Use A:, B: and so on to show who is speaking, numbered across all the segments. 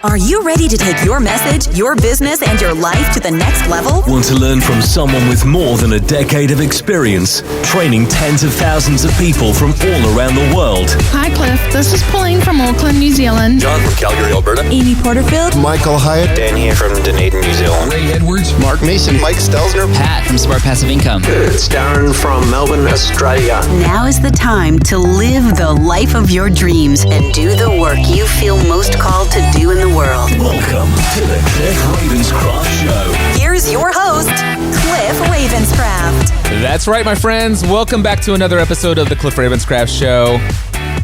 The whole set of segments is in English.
A: Are you ready to take your message, your business, and your life to the next level?
B: Want to learn from someone with more than a decade of experience, training tens of thousands of people from all around the world?
C: Hi, Cliff. This is Pauline from Auckland, New Zealand.
D: John from Calgary, Alberta.
A: Amy Porterfield.
E: Michael Hyatt.
D: Dan here from Dunedin, New Zealand.
F: Ray Edwards.
E: Mark Mason. Mike Stelzner.
G: Pat from Smart Passive Income.
H: It's Darren from Melbourne, Australia.
A: Now is the time to live the life of your dreams and do the work you feel most called to do in the world.
B: Welcome to the Cliff Ravenscraft Show.
A: Here's your host, Cliff Ravenscraft.
F: That's right, my friends. Welcome back to another episode of the Cliff Ravenscraft Show.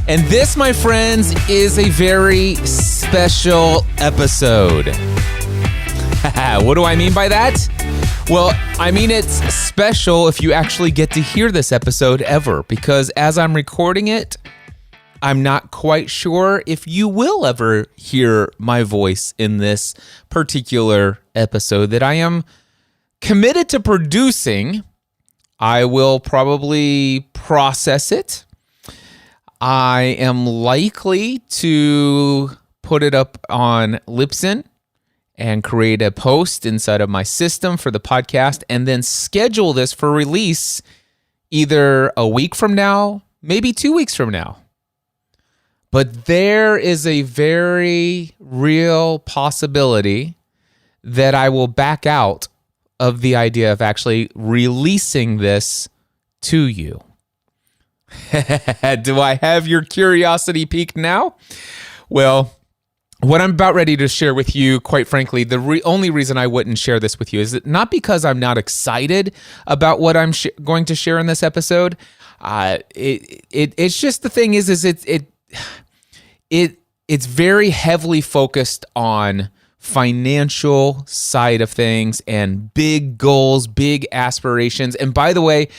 F: And this, my friends, is a very special episode. What do I mean by that? Well, I mean it's special if you actually get to hear this episode ever, because as I'm recording it, I'm not quite sure if you will ever hear my voice in this particular episode that I am committed to producing. I will probably process it. I am likely to put it up on Libsyn and create a post inside of my system for the podcast and then schedule this for release either a week from now, maybe 2 weeks from now. But there is a very real possibility that I will back out of the idea of actually releasing this to you. Do I have your curiosity piqued now? Well, what I'm about ready to share with you, quite frankly, the only reason I wouldn't share this with you is that not because I'm not excited about what I'm going to share in this episode. It's just the thing is it's very heavily focused on financial side of things and big goals, big aspirations. And by the way,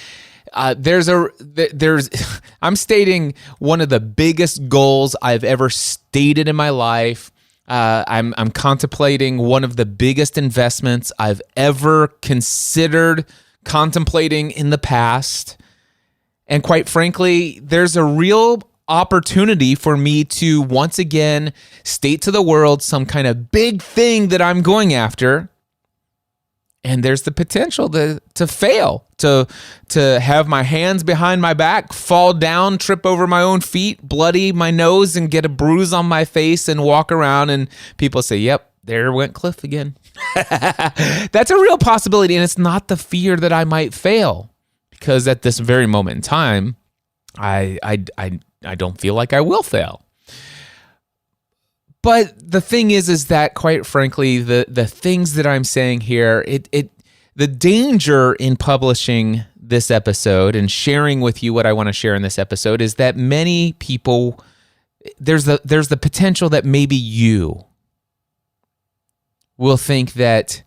F: I'm stating one of the biggest goals I've ever stated in my life. I'm contemplating one of the biggest investments I've ever considered contemplating in the past. And quite frankly, there's a real opportunity for me to once again state to the world some kind of big thing that I'm going after. And there's the potential to fail, to have my hands behind my back, fall down, trip over my own feet, bloody my nose, and get a bruise on my face and walk around. And people say, yep, there went Cliff again. That's a real possibility. And it's not the fear that I might fail, because at this very moment in time, I don't feel like I will fail. But the thing is that quite frankly, the things that I'm saying here, the danger in publishing this episode and sharing with you what I want to share in this episode is that many people, there's the potential that maybe you will think that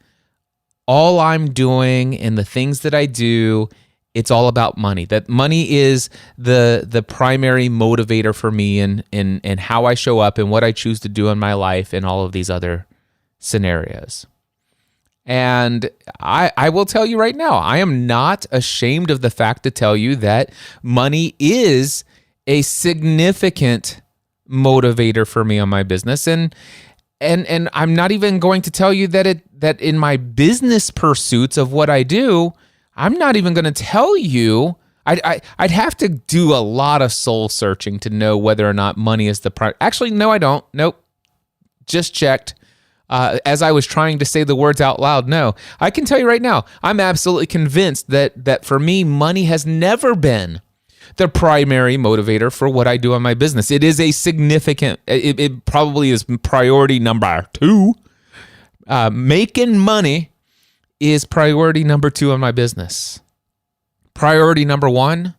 F: all I'm doing and the things that I do, it's all about money. That money is the primary motivator for me and how I show up and what I choose to do in my life and all of these other scenarios. And I will tell you right now, I am not ashamed of the fact to tell you that money is a significant motivator for me on my business. And I'm not even going to tell you that in my business pursuits of what I do, I'm not even going to tell you. I'd have to do a lot of soul searching to know whether or not money is the priority. Actually, no, I don't. Nope. Just checked. As I was trying to say the words out loud, no. I can tell you right now, I'm absolutely convinced that for me, money has never been the primary motivator for what I do in my business. It is a significant, it probably is priority number 2. Making money is priority number 2 in my business. Priority number 1,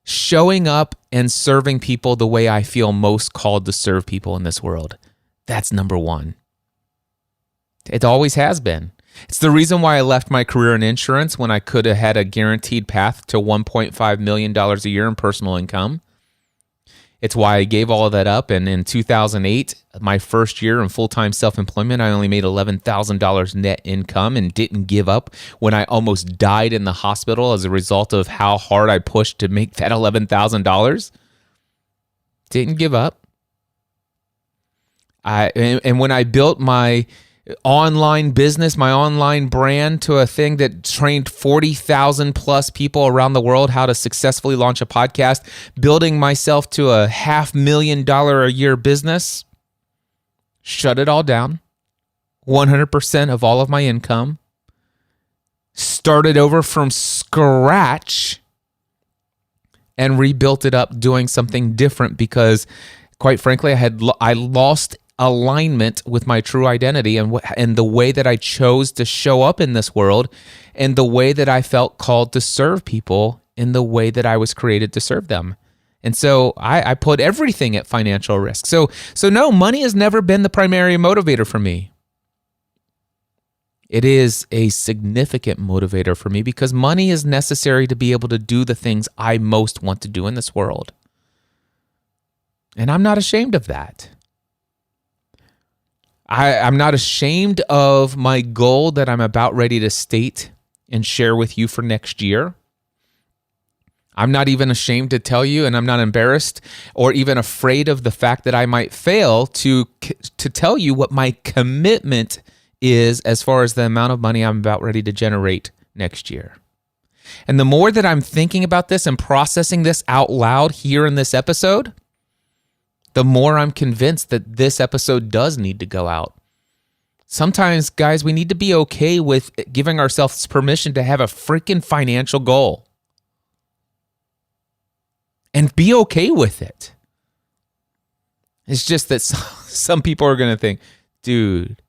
F: showing up and serving people the way I feel most called to serve people in this world. That's number 1. It always has been. It's the reason why I left my career in insurance when I could have had a guaranteed path to $1.5 million a year in personal income. It's why I gave all of that up. And in 2008, my first year in full-time self-employment, I only made $11,000 net income and didn't give up when I almost died in the hospital as a result of how hard I pushed to make that $11,000. Didn't give up. And when I built my online business, my online brand to a thing that trained 40,000 plus people around the world how to successfully launch a podcast, building myself to a $500,000 a year business, shut it all down, 100% of all of my income, started over from scratch and rebuilt it up doing something different because, quite frankly, I lost alignment with my true identity and the way that I chose to show up in this world and the way that I felt called to serve people in the way that I was created to serve them. And so I put everything at financial risk. So no, money has never been the primary motivator for me. It is a significant motivator for me because money is necessary to be able to do the things I most want to do in this world. And I'm not ashamed of that. I'm not ashamed of my goal that I'm about ready to state and share with you for next year. I'm not even ashamed to tell you, and I'm not embarrassed or even afraid of the fact that I might fail to tell you what my commitment is as far as the amount of money I'm about ready to generate next year. And the more that I'm thinking about this and processing this out loud here in this episode, the more I'm convinced that this episode does need to go out. Sometimes, guys, we need to be okay with giving ourselves permission to have a freaking financial goal. And be okay with it. It's just that some people are going to think, dude,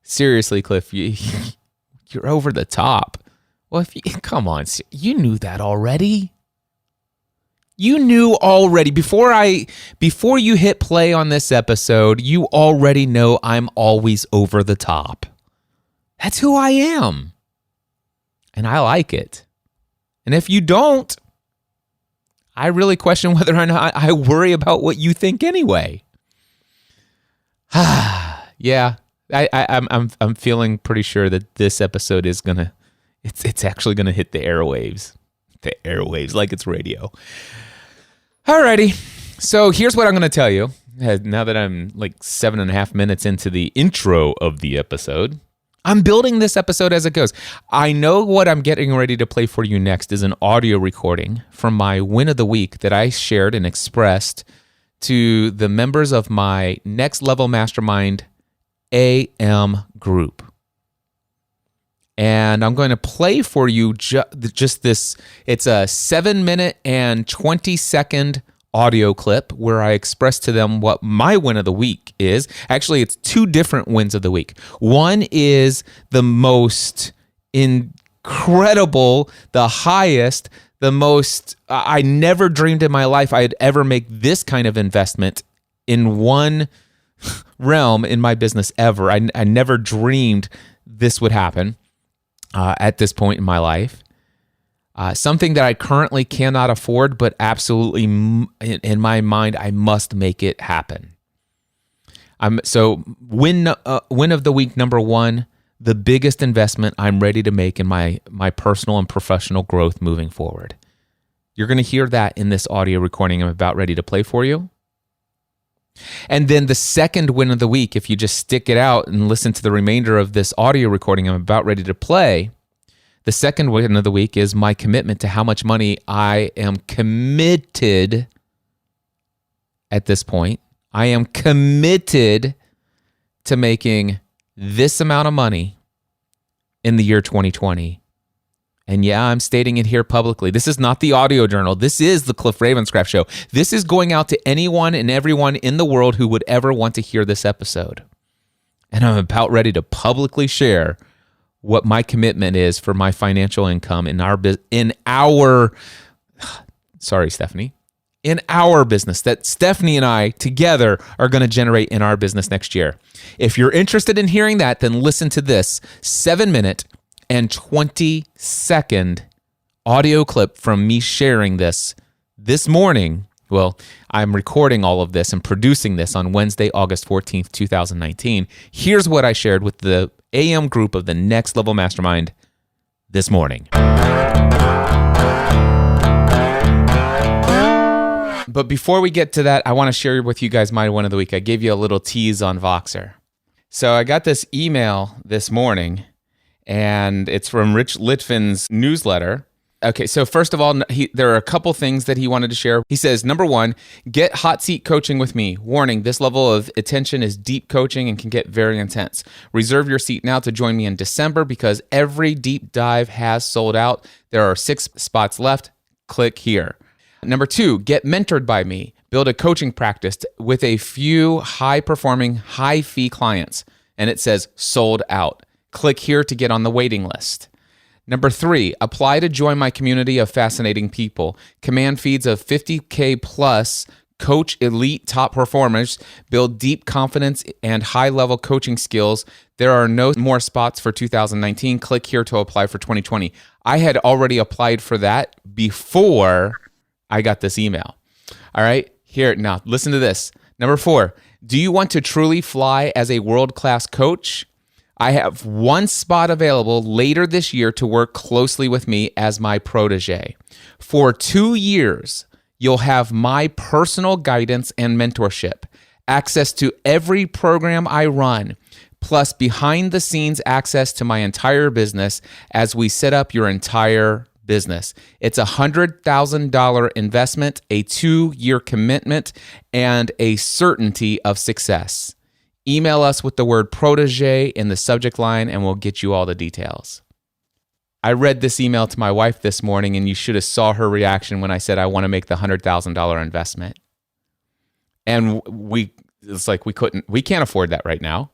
F: seriously, Cliff, you're over the top. Well, come on, you knew that already. You knew already before you hit play on this episode, you already know I'm always over the top. That's who I am. And I like it. And if you don't, I really question whether or not I worry about what you think anyway. Yeah, I'm feeling pretty sure that this episode is it's actually gonna hit the airwaves. The airwaves, like it's radio. Alrighty, so here's what I'm gonna tell you. Now that I'm like 7.5 minutes into the intro of the episode, I'm building this episode as it goes. I know what I'm getting ready to play for you next is an audio recording from my win of the week that I shared and expressed to the members of my Next Level Mastermind AM group. And I'm going to play for you just this. It's a 7-minute and 20-second audio clip where I express to them what my win of the week is. Actually, it's 2 different wins of the week. One is the most incredible, the highest, the most, I never dreamed in my life I'd ever make this kind of investment in one realm in my business ever. I never dreamed this would happen at this point in my life. Something that I currently cannot afford, but absolutely in my mind, I must make it happen. So win of the week number 1, the biggest investment I'm ready to make in my personal and professional growth moving forward. You're going to hear that in this audio recording I'm about ready to play for you. And then the second win of the week, if you just stick it out and listen to the remainder of this audio recording I'm about ready to play, the second win of the week is my commitment to how much money I am committed at this point. I am committed to making this amount of money in the year 2020. And yeah, I'm stating it here publicly. This is not the audio journal. This is the Cliff Ravenscraft Show. This is going out to anyone and everyone in the world who would ever want to hear this episode. And I'm about ready to publicly share what my commitment is for my financial income in our business that Stephanie and I together are going to generate in our business next year. If you're interested in hearing that, then listen to this 7-minute and 20-second audio clip from me sharing this morning. Well, I'm recording all of this and producing this on Wednesday, August 14th, 2019. Here's what I shared with the AM group of the Next Level Mastermind this morning. But before we get to that, I want to share with you guys my win of the week. I gave you a little tease on Voxer. So I got this email this morning, and it's from Rich Litvin's newsletter. Okay, so first of all, there are a couple things that he wanted to share. He says, number one, get hot seat coaching with me. Warning, this level of attention is deep coaching and can get very intense. Reserve your seat now to join me in December because every deep dive has sold out. There are 6 spots left. Click here. Number two, get mentored by me. Build a coaching practice with a few high-performing, high-fee clients. And it says sold out. Click here to get on the waiting list. Number 3, apply to join my community of fascinating people. Command feeds of 50K plus, coach elite top performers, build deep confidence and high-level coaching skills. There are no more spots for 2019. Click here to apply for 2020. I had already applied for that before I got this email. All right, here, now listen to this. Number 4, do you want to truly fly as a world-class coach? I have 1 spot available later this year to work closely with me as my protege. For 2 years, you'll have my personal guidance and mentorship, access to every program I run, plus behind the scenes access to my entire business as we set up your entire business. It's a $100,000 investment, a 2-year commitment, and a certainty of success. Email us with the word protege in the subject line and we'll get you all the details. I read this email to my wife this morning and you should have saw her reaction when I said I want to make the $100,000 investment. And we can't afford that right now.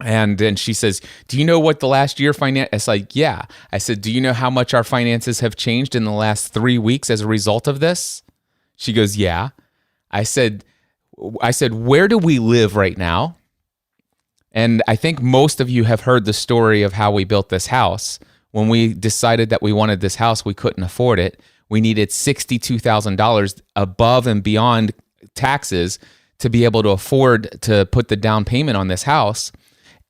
F: And then she says, do you know what the last year finance? It's like, yeah. I said, do you know how much our finances have changed in the last 3 weeks as a result of this? She goes, yeah. I said, where do we live right now? And I think most of you have heard the story of how we built this house. When we decided that we wanted this house, we couldn't afford it. We needed $62,000 above and beyond taxes to be able to afford to put the down payment on this house.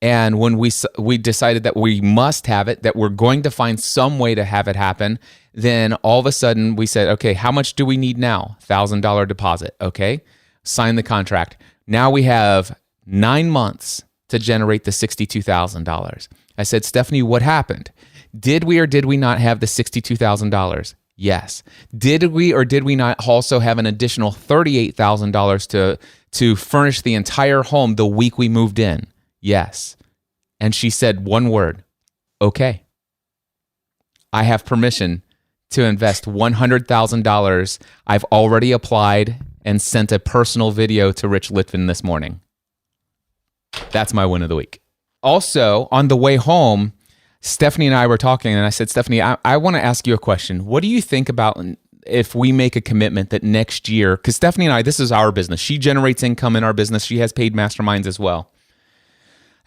F: And when we decided that we must have it, that we're going to find some way to have it happen, then all of a sudden we said, okay, how much do we need now? $1,000 deposit. Okay, sign the contract. Now we have 9 months to generate the $62,000. I said, Stephanie, what happened? Did we or did we not have the $62,000? Yes. Did we or did we not also have an additional $38,000 to furnish the entire home the week we moved in? Yes. And she said one word, okay. I have permission to invest $100,000. I've already applied and sent a personal video to Rich Litvin this morning. That's my win of the week. Also, on the way home, Stephanie and I were talking, and I said, Stephanie, I want to ask you a question. What do you think about if we make a commitment that next year, because Stephanie and I, this is our business. She generates income in our business. She has paid masterminds as well.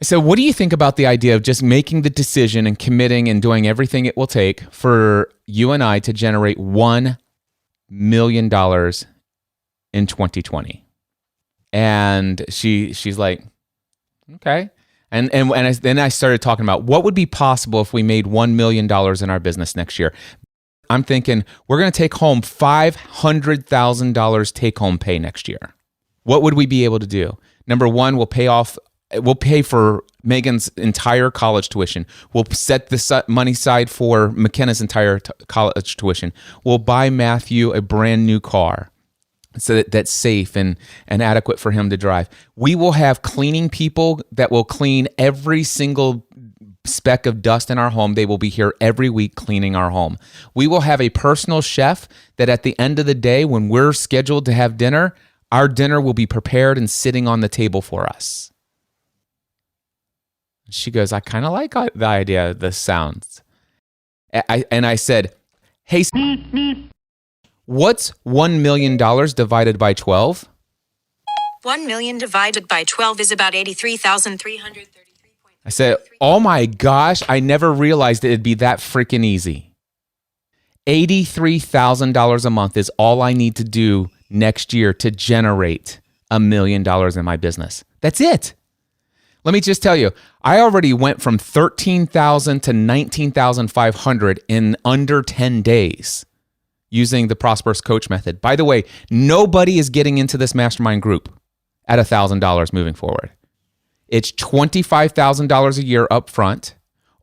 F: I said, what do you think about the idea of just making the decision and committing and doing everything it will take for you and I to generate $1 million in 2020? And she's like, okay. And then I started talking about what would be possible if we made $1 million in our business next year. I'm thinking we're going to take home $500,000 take-home pay next year. What would we be able to do? Number one, we'll pay for Megan's entire college tuition. We'll set the money aside for McKenna's entire college tuition. We'll buy Matthew a brand new car so that's safe and adequate for him to drive. We will have cleaning people that will clean every single speck of dust in our home. They will be here every week cleaning our home. We will have a personal chef that at the end of the day, when we're scheduled to have dinner, our dinner will be prepared and sitting on the table for us. She goes, I kind of like the idea of this sounds. I said, hey, what's $1 million divided by 12?
G: 1 million divided by 12 is about 83,333.
F: I said, oh my gosh, I never realized it'd be that freaking easy. $83,000 a month is all I need to do next year to generate $1 million in my business. That's it. Let me just tell you, I already went from 13,000 to 19,500 in under 10 days. using the Prosperous Coach method. By the way, nobody is getting into this mastermind group at $1,000 moving forward. It's $25,000 a year up front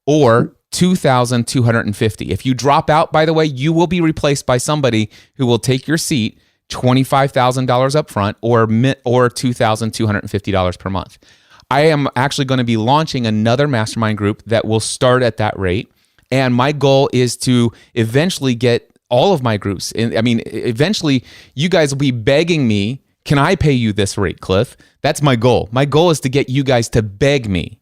F: or $2,250. If you drop out, by the way, you will be replaced by somebody who will take your seat, $25,000 up front or $2,250 per month. I am actually going to be launching another mastermind group that will start at that rate. And my goal is to eventually get all of my groups. Eventually you guys will be begging me, can I pay you this rate, Cliff? That's my goal. My goal is to get you guys to beg me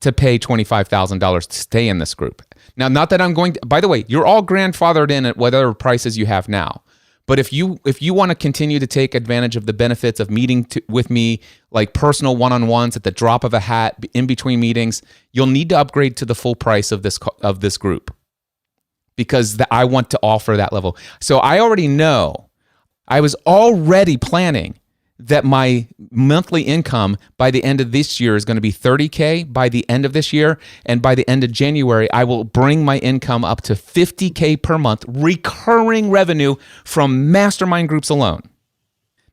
F: to pay $25,000 to stay in this group. Now, not that I'm going to, by the way, you're all grandfathered in at whatever prices you have now. But if you want to continue to take advantage of the benefits of meeting with me, like personal one-on-ones at the drop of a hat in between meetings, you'll need to upgrade to the full price of this group, because I want to offer that level. So I already know, I was already planning that my monthly income by the end of this year is going to be $30K by the end of this year. And by the end of January, I will bring my income up to $50K per month, recurring revenue from mastermind groups alone.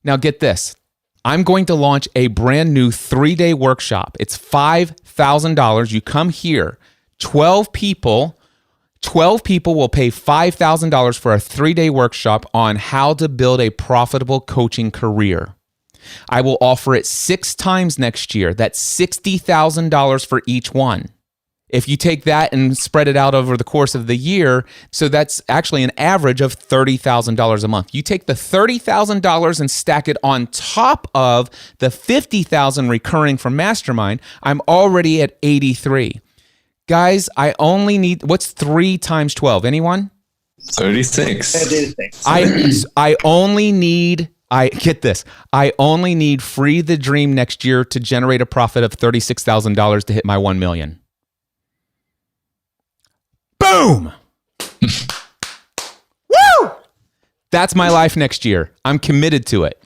F: Now get this. I'm going to launch a brand new 3-day workshop. It's $5,000. You come here, 12 people will pay $5,000 for a 3-day workshop on how to build a profitable coaching career. I will offer it 6 times next year. That's $60,000 for each one. If you take that and spread it out over the course of the year, so that's actually an average of $30,000 a month. You take the $30,000 and stack it on top of the $50,000 recurring from Mastermind, I'm already at 83. Guys, I only need, what's 3 times 12? Anyone?
I: 36.
F: Get this. I only need Free the Dream next year to generate a profit of $36,000 to hit my 1 million. Boom! Woo! That's my life next year. I'm committed to it.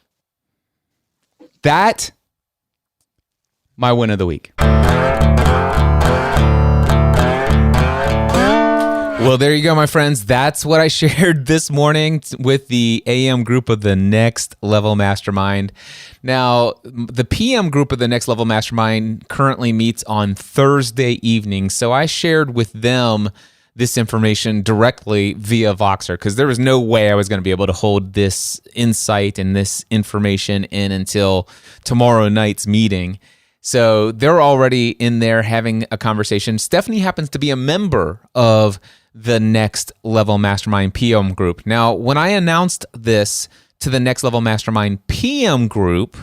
F: That, my win of the week. Well, there you go, my friends. That's what I shared this morning with the AM group of the Next Level Mastermind. Now, the PM group of the Next Level Mastermind currently meets on Thursday evening. So I shared with them this information directly via Voxer, because there was no way I was going to be able to hold this insight and this information in until tomorrow night's meeting. So they're already in there having a conversation. Stephanie happens to be a member of the Next Level Mastermind PM group. Now, when I announced this to the Next Level Mastermind PM group,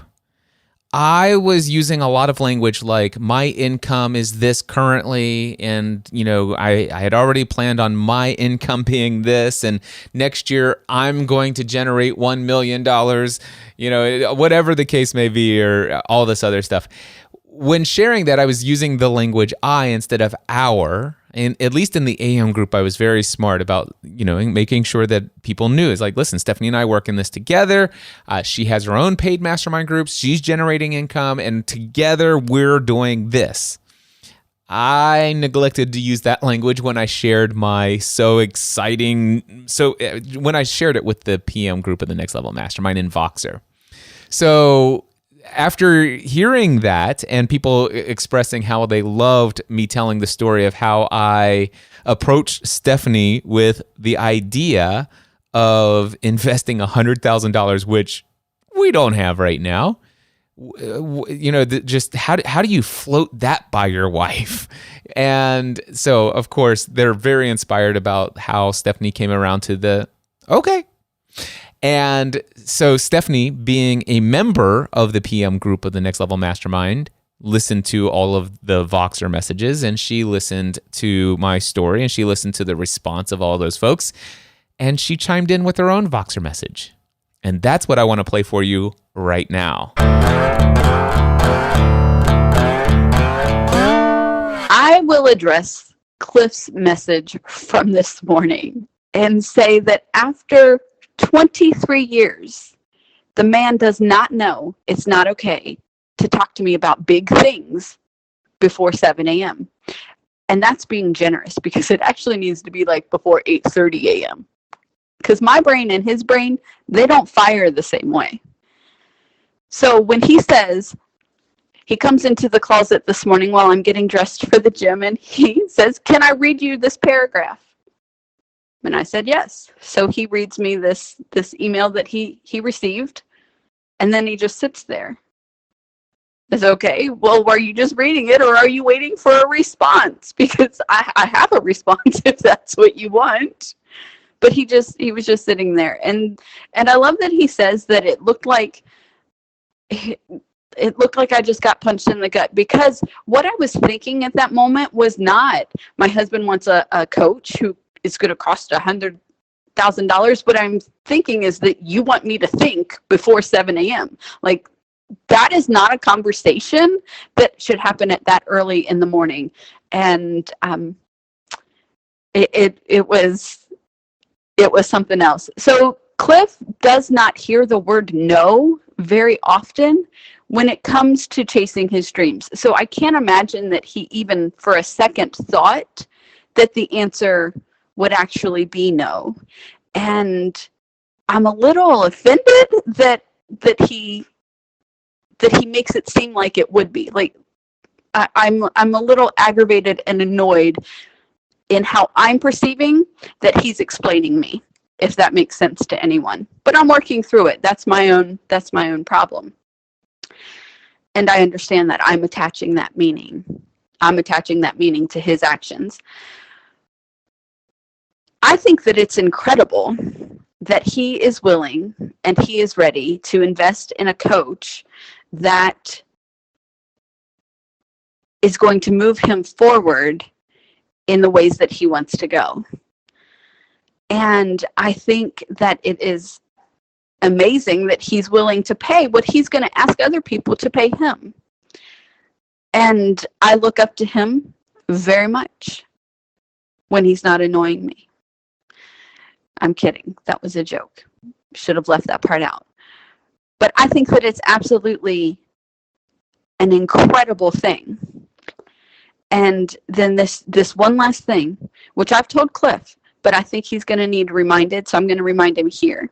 F: I was using a lot of language like my income is this currently, and I had already planned on my income being this, and next year I'm going to generate $1 million, whatever the case may be, or all this other stuff. When sharing that, I was using the language I instead of our. And at least in the AM group, I was very smart about, making sure that people knew. It's like, listen, Stephanie and I work in this together. She has her own paid mastermind groups. She's generating income, and together we're doing this. I neglected to use that language when I shared when I shared it with the PM group of the Next Level Mastermind in Voxer. So after hearing that and people expressing how they loved me telling the story of how I approached Stephanie with the idea of investing $100,000, which we don't have right now, just how do you float that by your wife? And so, of course, they're very inspired about how Stephanie came around to okay. And so Stephanie, being a member of the PM group of the Next Level Mastermind, listened to all of the Voxer messages, and she listened to my story, and she listened to the response of all those folks, and she chimed in with her own Voxer message. And that's what I want to play for you right now.
J: I will address Cliff's message from this morning and say that after 23 years, the man does not know it's not okay to talk to me about big things before 7 a.m. And that's being generous, because it actually needs to be like before 8:30 a.m. because my brain and his brain, they don't fire the same way. So when he says, he comes into the closet this morning while I'm getting dressed for the gym, and he says, "Can I read you this paragraph?" And I said, yes. So he reads me this email that he received, and then he just sits there. It's okay. Well, were you just reading it, or are you waiting for a response? Because I have a response if that's what you want. But he was just sitting there. And I love that he says that it looked like I just got punched in the gut, because what I was thinking at that moment was not, my husband wants a coach who is going to cost $100,000. What I'm thinking is that you want me to think before 7 a.m. Like, that is not a conversation that should happen at that early in the morning. And it was something else. So Cliff does not hear the word no very often when it comes to chasing his dreams. So I can't imagine that he even for a second thought that the answer would actually be no. And I'm a little offended that he makes it seem like it would be. Like, I'm a little aggravated and annoyed in how I'm perceiving that he's explaining me, if that makes sense to anyone. But I'm working through it. That's my own problem. And I understand that I'm attaching that meaning. I'm attaching that meaning to his actions. I think that it's incredible that he is willing and he is ready to invest in a coach that is going to move him forward in the ways that he wants to go. And I think that it is amazing that he's willing to pay what he's going to ask other people to pay him. And I look up to him very much when he's not annoying me. I'm kidding. That was a joke. Should have left that part out. But I think that it's absolutely an incredible thing. And then this one last thing, which I've told Cliff, but I think he's going to need reminded, so I'm going to remind him here,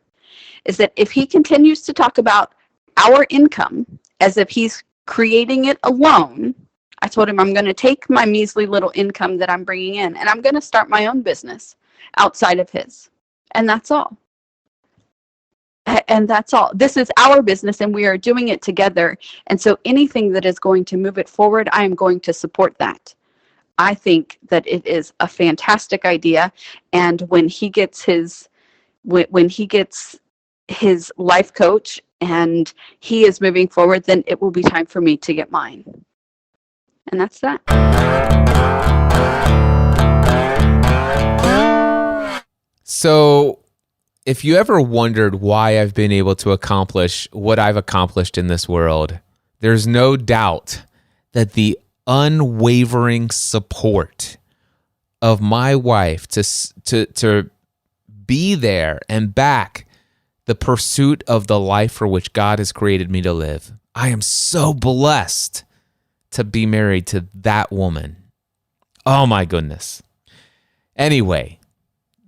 J: is that if he continues to talk about our income as if he's creating it alone, I told him I'm going to take my measly little income that I'm bringing in and I'm going to start my own business outside of his. And that's all. And that's all. This is our business and we are doing it together. And so anything that is going to move it forward, I am going to support that. I think that it is a fantastic idea. And when he gets his life coach and he is moving forward, then it will be time for me to get mine. And that's that.
F: So if you ever wondered why I've been able to accomplish what I've accomplished in this world, there's no doubt that the unwavering support of my wife to be there and back the pursuit of the life for which God has created me to live. I am so blessed to be married to that woman. Oh my goodness. Anyway,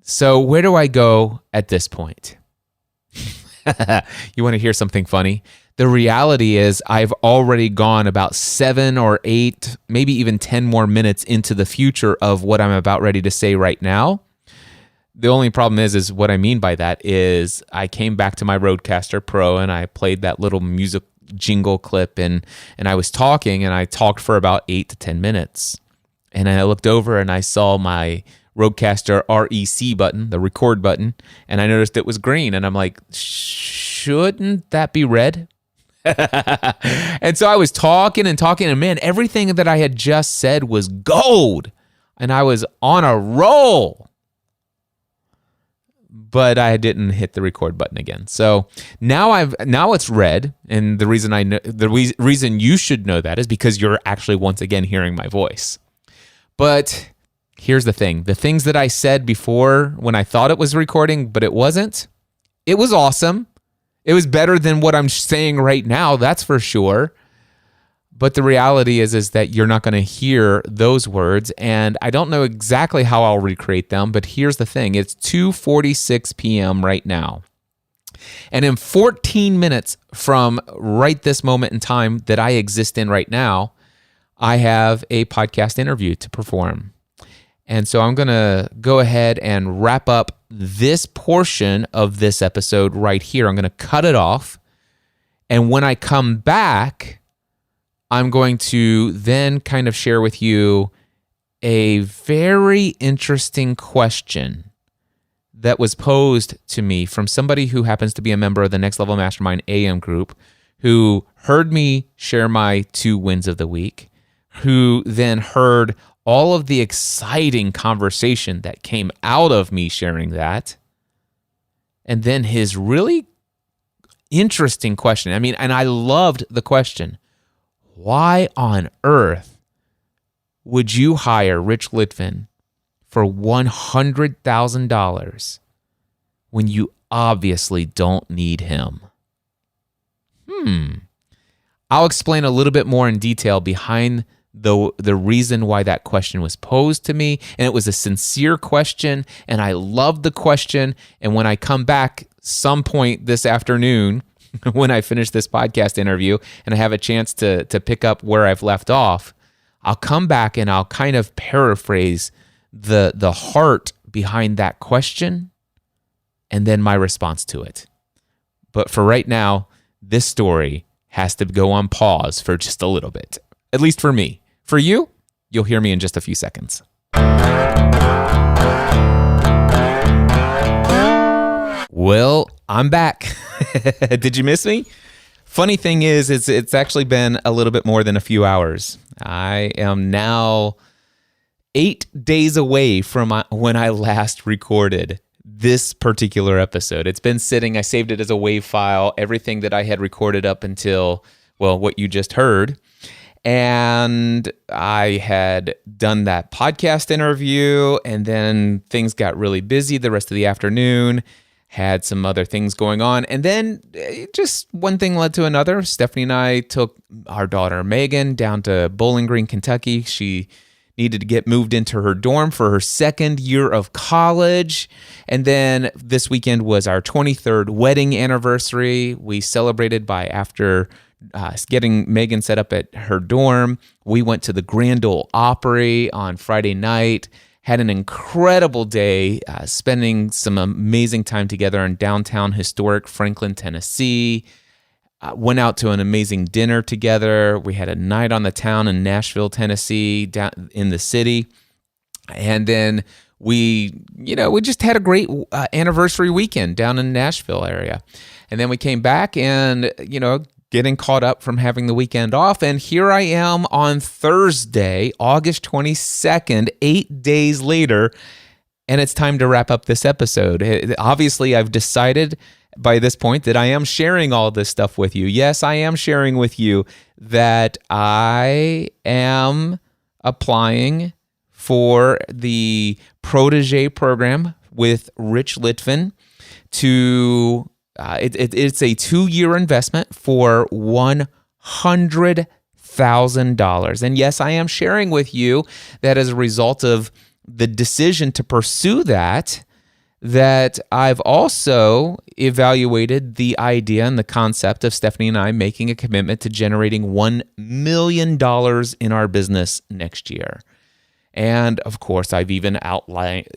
F: so where do I go at this point? You want to hear something funny? The reality is I've already gone about 7 or 8, maybe even 10 more minutes into the future of what I'm about ready to say right now. The only problem is what I mean by that is I came back to my Rodecaster Pro and I played that little music jingle clip and I was talking and I talked for about 8 to 10 minutes. And I looked over and I saw my Rodecaster REC button, the record button, and I noticed it was green. And I'm like, shouldn't that be red? And so I was talking, and man, everything that I had just said was gold. And I was on a roll. But I didn't hit the record button again. So now it's red, and the reason you should know that is because you're actually once again hearing my voice. But here's the thing. The things that I said before when I thought it was recording, but it wasn't, it was awesome. It was better than what I'm saying right now, that's for sure. But the reality is that you're not going to hear those words, and I don't know exactly how I'll recreate them, but here's the thing. It's 2:46 p.m. right now. And in 14 minutes from right this moment in time that I exist in right now, I have a podcast interview to perform. And so I'm going to go ahead and wrap up this portion of this episode right here. I'm going to cut it off. And when I come back, I'm going to then kind of share with you a very interesting question that was posed to me from somebody who happens to be a member of the Next Level Mastermind AM group, who heard me share my 2 wins of the week, who then heard all of the exciting conversation that came out of me sharing that, and then his really interesting question. I mean, and I loved the question. Why on earth would you hire Rich Litvin for $100,000 when you obviously don't need him? I'll explain a little bit more in detail behind the reason why that question was posed to me, and it was a sincere question, and I loved the question. And when I come back some point this afternoon, when I finish this podcast interview and I have a chance to pick up where I've left off, I'll come back and I'll kind of paraphrase the heart behind that question and then my response to it. But for right now, this story has to go on pause for just a little bit, at least for me. For you, you'll hear me in just a few seconds. Well, I'm back. Did you miss me? Funny thing is it's actually been a little bit more than a few hours. I am now 8 days away from when I last recorded this particular episode. It's been sitting. I saved it as a WAV file, everything that I had recorded up until, well, what you just heard. And I had done that podcast interview, and then things got really busy the rest of the afternoon, had some other things going on. And then just one thing led to another. Stephanie and I took our daughter Megan down to Bowling Green, Kentucky. She needed to get moved into her dorm for her 2nd year of college. And then this weekend was our 23rd wedding anniversary. We celebrated after getting Megan set up at her dorm. We went to the Grand Ole Opry on Friday night, had an incredible day, spending some amazing time together in downtown historic Franklin, Tennessee. Went out to an amazing dinner together. We had a night on the town in Nashville, Tennessee, down in the city. And then we just had a great anniversary weekend down in Nashville area. And then we came back and, getting caught up from having the weekend off. And here I am on Thursday, August 22nd, 8 days later, and it's time to wrap up this episode. Obviously, I've decided by this point that I am sharing all this stuff with you. Yes, I am sharing with you that I am applying for the Protégé program with Rich Litvin to... It's a 2-year investment for $100,000. And yes, I am sharing with you that as a result of the decision to pursue that I've also evaluated the idea and the concept of Stephanie and I making a commitment to generating $1 million in our business next year. And of course, I've even outlined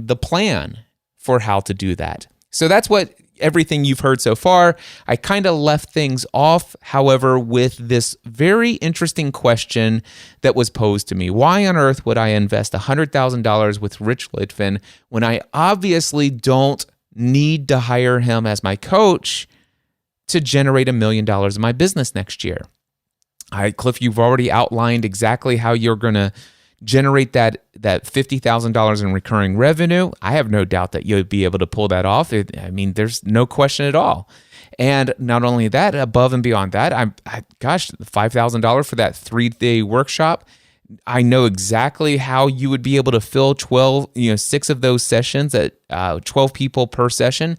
F: the plan for how to do that. So that's everything you've heard so far. I kind of left things off, however, with this very interesting question that was posed to me. Why on earth would I invest $100,000 with Rich Litvin when I obviously don't need to hire him as my coach to generate $1 million in my business next year? All right, Cliff, you've already outlined exactly how you're going to generate that $50,000 in recurring revenue. I have no doubt that you'll be able to pull that off. There's no question at all. And not only that, above and beyond that, $5,000 for that 3-day workshop. I know exactly how you would be able to fill 6 of those sessions at 12 people per session.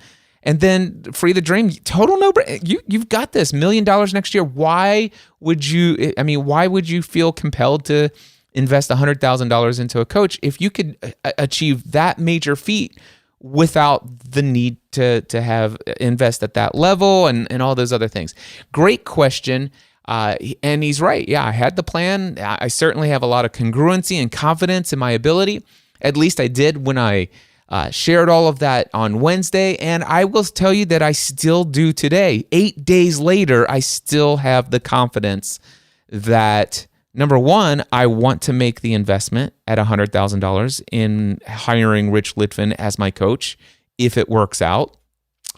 F: And then Free the Dream, total you've got this $1 million next year. Why would you feel compelled to invest $100,000 into a coach if you could achieve that major feat without the need to have invest at that level and all those other things? Great question. And he's right. Yeah, I had the plan. I certainly have a lot of congruency and confidence in my ability. At least I did when I shared all of that on Wednesday. And I will tell you that I still do today. 8 days later, I still have the confidence that, number one, I want to make the investment at $100,000 in hiring Rich Litvin as my coach if it works out.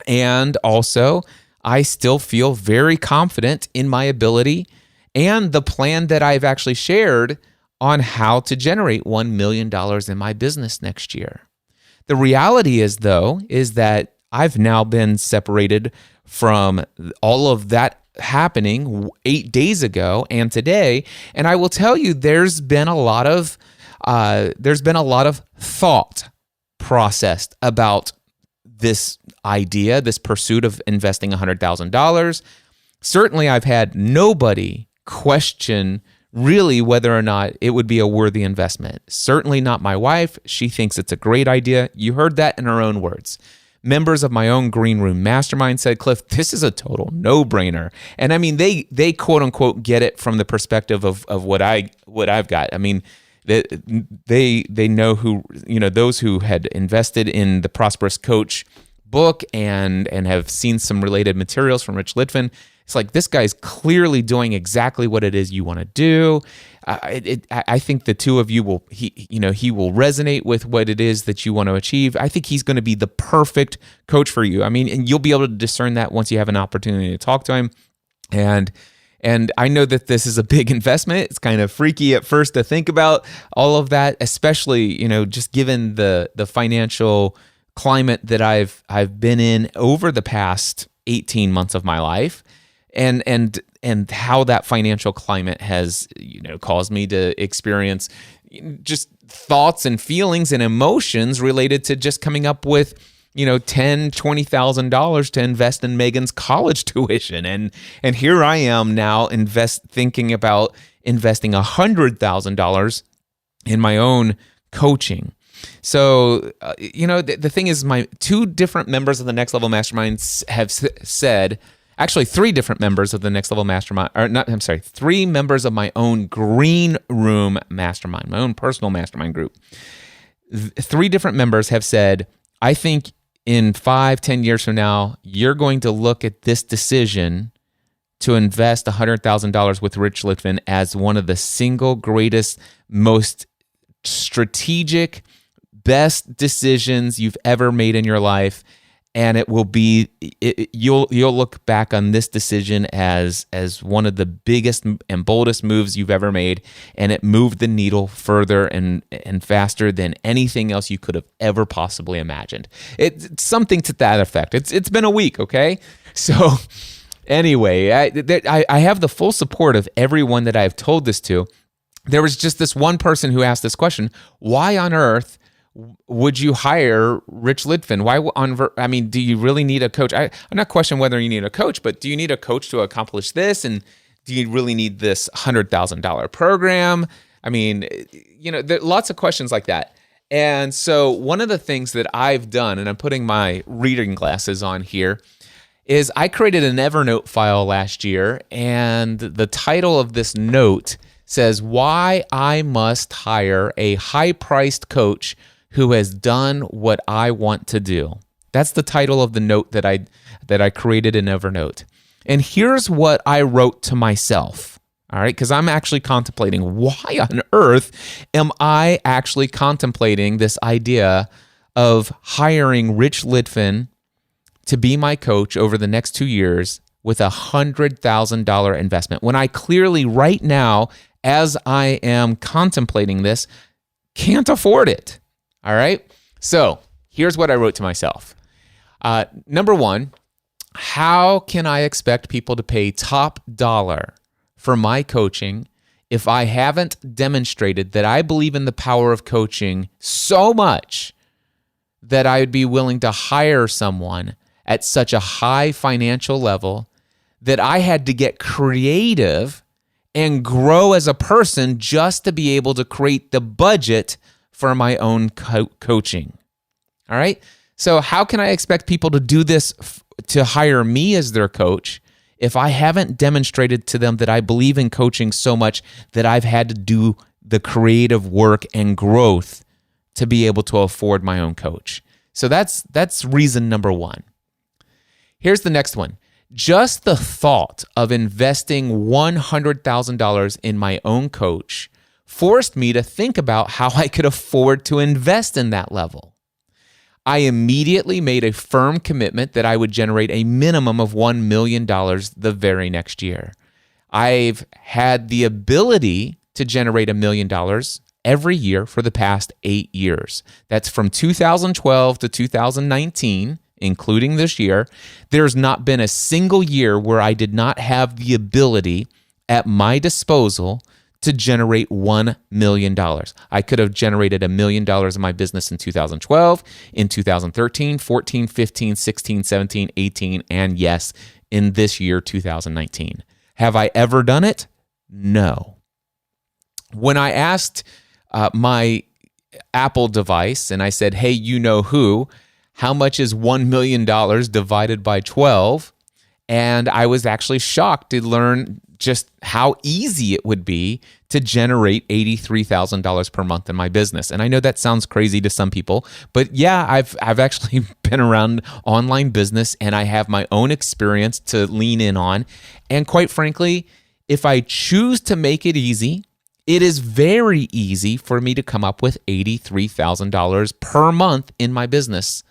F: And also, I still feel very confident in my ability and the plan that I've actually shared on how to generate $1 million in my business next year. The reality is, though, is that I've now been separated from all of that happening 8 days ago and today, and I will tell you, there's been a lot of thought processed about this idea, this pursuit of investing $100,000. Certainly, I've had nobody question really whether or not it would be a worthy investment. Certainly not my wife. She thinks it's a great idea. You heard that in her own words. Members of my own Green Room Mastermind said, Cliff, this is a total no-brainer. And I mean, they quote unquote get it from the perspective of what I've got. I mean, they know who, those who had invested in the Prosperous Coach book and have seen some related materials from Rich Litvin. It's like, this guy's clearly doing exactly what it is you want to do. I think the two of you will resonate with what it is that you want to achieve. I think he's going to be the perfect coach for you. I mean, and you'll be able to discern that once you have an opportunity to talk to him. And I know that this is a big investment. It's kind of freaky at first to think about all of that, especially, just given the financial climate that I've been in over the past 18 months of my life. And how that financial climate has, caused me to experience just thoughts and feelings and emotions related to just coming up with, $10,000, $20,000 to invest in Megan's college tuition. And here I am now thinking about investing $100,000 in my own coaching. So, the thing is, my two different members of the Next Level Mastermind have said, actually, three different members of the Next Level Mastermind, three members of my own Green Room Mastermind, my own personal mastermind group. Three different members have said, I think in 5-10 years from now, you're going to look at this decision to invest $100,000 with Rich Litvin as one of the single greatest, most strategic, best decisions you've ever made in your life. And it will be, you'll look back on this decision as one of the biggest and boldest moves you've ever made, and it moved the needle further and faster than anything else you could have ever possibly imagined. It's something to that effect. It's been a week, okay? So anyway, I have the full support of everyone that I've told this to. There was just this one person who asked this question: why on earth would you hire Rich Litvin? Do you really need a coach? I'm not questioning whether you need a coach, but do you need a coach to accomplish this? And do you really need this $100,000 program? I mean, there are lots of questions like that. And so one of the things that I've done, and I'm putting my reading glasses on here, is I created an Evernote file last year, and the title of this note says, "Why I Must Hire a High-Priced Coach Who Has Done What I Want to Do." That's the title of the note that I created in Evernote. And here's what I wrote to myself, all right? Because I'm actually contemplating, why on earth am I actually contemplating this idea of hiring Rich Litvin to be my coach over the next 2 years with $100,000 investment, when I clearly right now, as I am contemplating this, can't afford it. All right. So here's what I wrote to myself. Number one, how can I expect people to pay top dollar for my coaching if I haven't demonstrated that I believe in the power of coaching so much that I would be willing to hire someone at such a high financial level that I had to get creative and grow as a person just to be able to create the budget for my own coaching. All right? So how can I expect people to do this to hire me as their coach if I haven't demonstrated to them that I believe in coaching so much that I've had to do the creative work and growth to be able to afford my own coach? So that's reason number one. Here's the next one. Just the thought of investing $100,000 in my own coach forced me to think about how I could afford to invest in that level. I immediately made a firm commitment that I would generate a minimum of $1 million the very next year. I've had the ability to generate $1 million every year for the past 8 years. That's from 2012 to 2019, including this year. There's not been a single year where I did not have the ability at my disposal to generate $1 million. I could have generated $1 million in my business in 2012, in 2013, 14, 15, 16, 17, 18, and yes, in this year, 2019. Have I ever done it? No. When I asked my Apple device and I said, hey, you know who, how much is $1 million divided by 12? And I was actually shocked to learn just how easy it would be to generate $83,000 per month in my business. And I know that sounds crazy to some people, but yeah, I've actually been around online business and I have my own experience to lean in on. And quite frankly, if I choose to make it easy, it is very easy for me to come up with $83,000 per month in my business.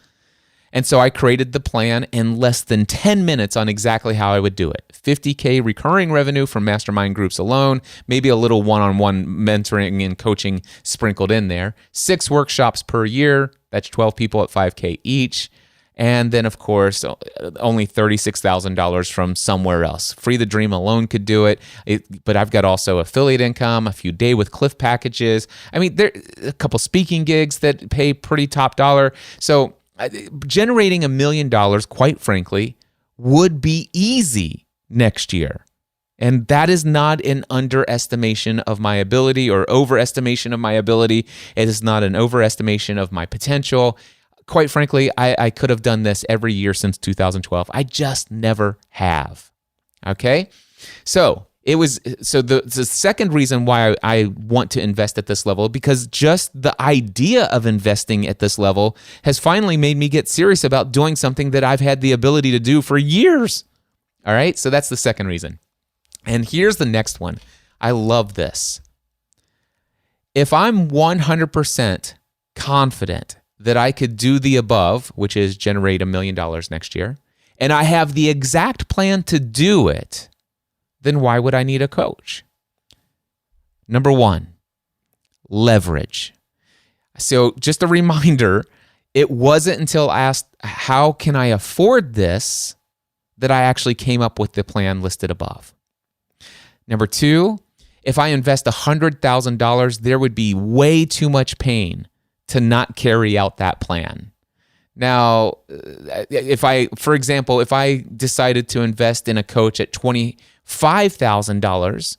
F: And so I created the plan in less than 10 minutes on exactly how I would do it. $50K recurring revenue from mastermind groups alone, maybe a little one-on-one mentoring and coaching sprinkled in there. 6 workshops per year, that's 12 people at $5K each. And then, of course, only $36,000 from somewhere else. Free the Dream alone could do it, but I've got also affiliate income, a few Day with Cliff packages. I mean, there a couple speaking gigs that pay pretty top dollar. So generating $1 million, quite frankly, would be easy next year. And that is not an underestimation of my ability or overestimation of my ability. It is not an overestimation of my potential. Quite frankly, I could have done this every year since 2012. I just never have. Okay? So the second reason why I want to invest at this level, because just the idea of investing at this level has finally made me get serious about doing something that I've had the ability to do for years. All right? So that's the second reason. And here's the next one. I love this. If I'm 100% confident that I could do the above, which is generate $1 million next year, and I have the exact plan to do it, then why would I need a coach? Number one, leverage. So just a reminder, it wasn't until I asked, how can I afford this, that I actually came up with the plan listed above. Number two, if I invest $100,000, there would be way too much pain to not carry out that plan. Now, for example, if I decided to invest in a coach at $25,000,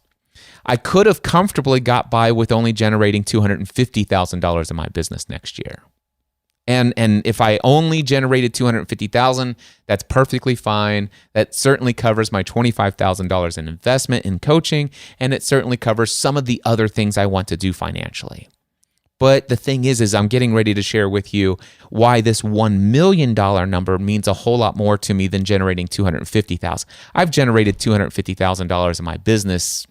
F: I could have comfortably got by with only generating $250,000 in my business next year. And if I only generated $250,000, that's perfectly fine. That certainly covers my $25,000 in investment in coaching, and it certainly covers some of the other things I want to do financially. But the thing is I'm getting ready to share with you why this $1 million number means a whole lot more to me than generating $250,000. I've generated $250,000 in my business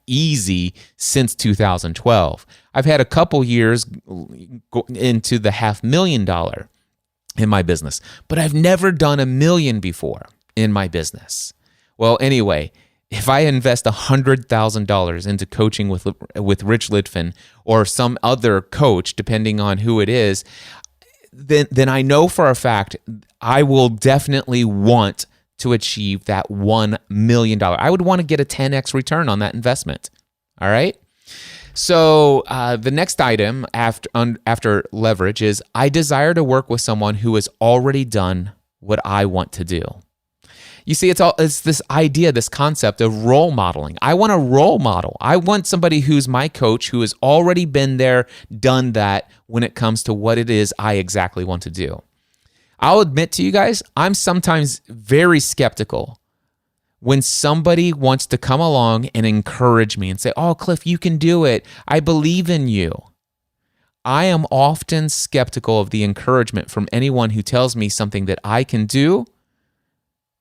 F: easy since 2012. I've had a couple years into the $500,000 in my business, but I've never done $1 million before in my business. Well, anyway, if I invest $100,000 into coaching with Rich Litvin or some other coach, depending on who it is, then I know for a fact I will definitely want to achieve that $1 million. I would want to get a 10x return on that investment. All right? So the next item after leverage is I desire to work with someone who has already done what I want to do. You see, it's this idea, this concept of role modeling. I want a role model. I want somebody who's my coach, who has already been there, done that when it comes to what it is I exactly want to do. I'll admit to you guys, I'm sometimes very skeptical when somebody wants to come along and encourage me and say, "Oh, Cliff, you can do it. I believe in you." I am often skeptical of the encouragement from anyone who tells me something that I can do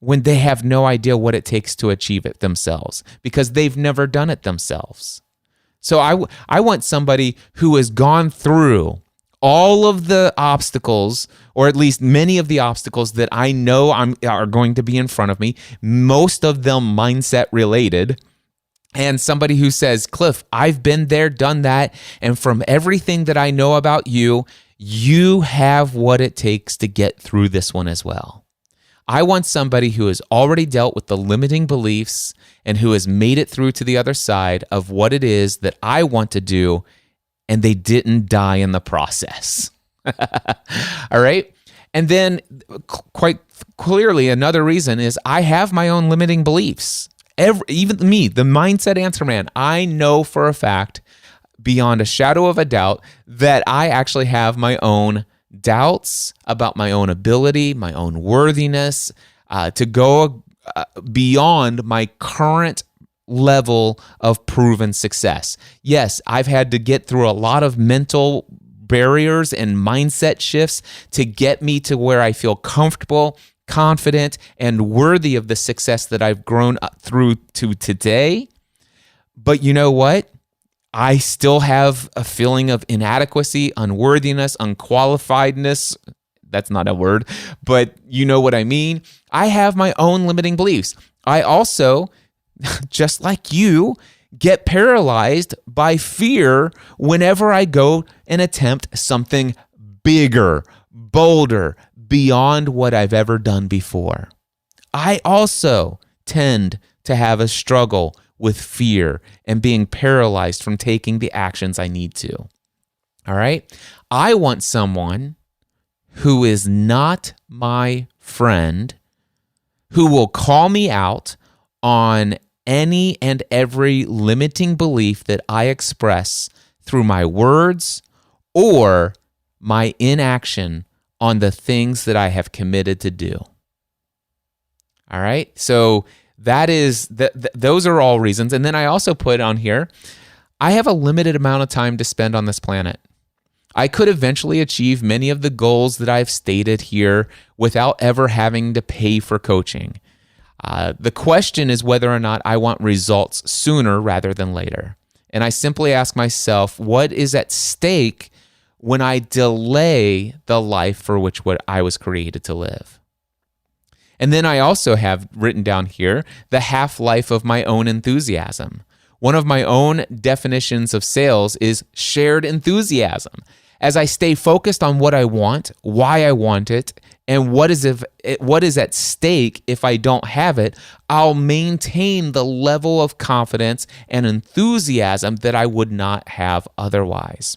F: when they have no idea what it takes to achieve it themselves, because they've never done it themselves. So I want somebody who has gone through all of the obstacles, or at least many of the obstacles that I know are going to be in front of me, most of them mindset related, and somebody who says, "Cliff, I've been there, done that, and from everything that I know about you, you have what it takes to get through this one as well." I want somebody who has already dealt with the limiting beliefs and who has made it through to the other side of what it is that I want to do, and they didn't die in the process. All right? And then quite clearly, another reason is I have my own limiting beliefs. Even me, the mindset answer man, I know for a fact, beyond a shadow of a doubt, that I actually have my own doubts about my own ability, my own worthiness, to go beyond my current level of proven success. Yes, I've had to get through a lot of mental barriers and mindset shifts to get me to where I feel comfortable, confident, and worthy of the success that I've grown through to today. But you know what? I still have a feeling of inadequacy, unworthiness, unqualifiedness. That's not a word, but you know what I mean. I have my own limiting beliefs. I also, just like you, get paralyzed by fear whenever I go and attempt something bigger, bolder, beyond what I've ever done before. I also tend to have a struggle with fear and being paralyzed from taking the actions I need to. All right? I want someone who is not my friend, who will call me out on any and every limiting belief that I express through my words or my inaction on the things that I have committed to do. All right? So those are all reasons. And then I also put on here, I have a limited amount of time to spend on this planet. I could eventually achieve many of the goals that I've stated here without ever having to pay for coaching. The question is whether or not I want results sooner rather than later. And I simply ask myself, what is at stake when I delay the life for which I was created to live? And then I also have written down here the half-life of my own enthusiasm. One of my own definitions of sales is shared enthusiasm. As I stay focused on what I want, why I want it, and what is at stake if I don't have it, I'll maintain the level of confidence and enthusiasm that I would not have otherwise.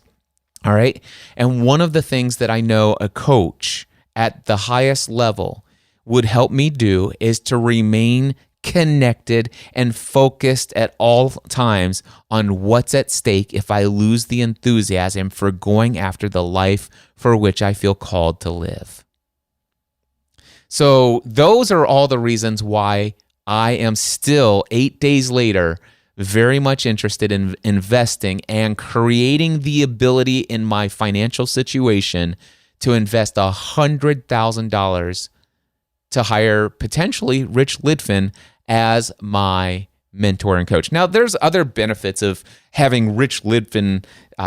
F: All right? And one of the things that I know a coach at the highest level would help me do is to remain connected and focused at all times on what's at stake if I lose the enthusiasm for going after the life for which I feel called to live. So those are all the reasons why I am still 8 days later very much interested in investing and creating the ability in my financial situation to invest $100,000 to hire potentially Rich Lidfin as my mentor and coach. Now, there's other benefits of having Rich Lidfin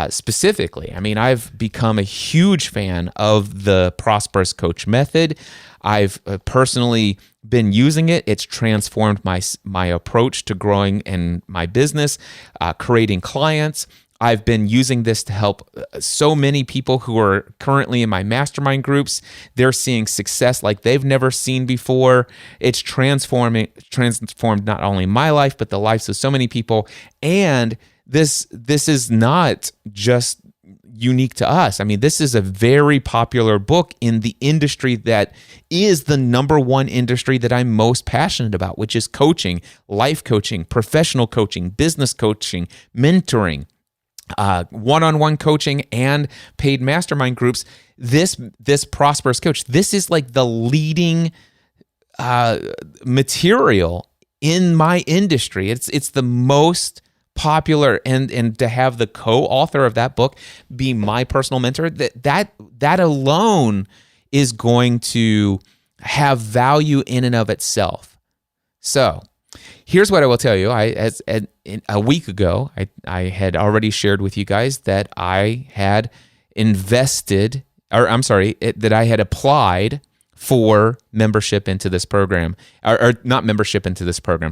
F: specifically. I mean, I've become a huge fan of the Prosperous Coach method. I've personally been using it. It's transformed my approach to growing in my business, creating clients. I've been using this to help so many people who are currently in my mastermind groups. They're seeing success like they've never seen before. It's transformed not only my life, but the lives of so many people. And this is not just, unique to us. I mean, this is a very popular book in the industry that is the number one industry that I'm most passionate about, which is coaching, life coaching, professional coaching, business coaching, mentoring, one-on-one coaching, and paid mastermind groups. This Prosperous Coach, this is like the leading material in my industry. It's the most popular, and to have the co-author of that book be my personal mentor, that alone is going to have value in and of itself. So here's what I will tell you. A week ago, I had already shared with you guys that I had that I had applied for membership into this program, or not membership into this program,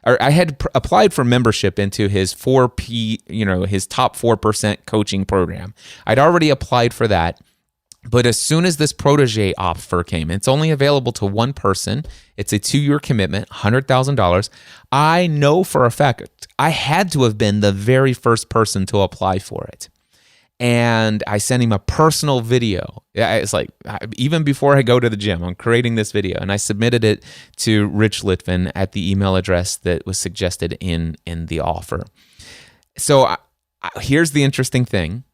F: I had applied for membership into his 4P, his top 4% coaching program. I'd already applied for that. But as soon as this protege offer came, it's only available to one person. It's a 2-year commitment, $100,000. I know for a fact I had to have been the very first person to apply for it. And I sent him a personal video. It's like, even before I go to the gym, I'm creating this video, and I submitted it to Rich Litvin at the email address that was suggested in the offer. So here's the interesting thing.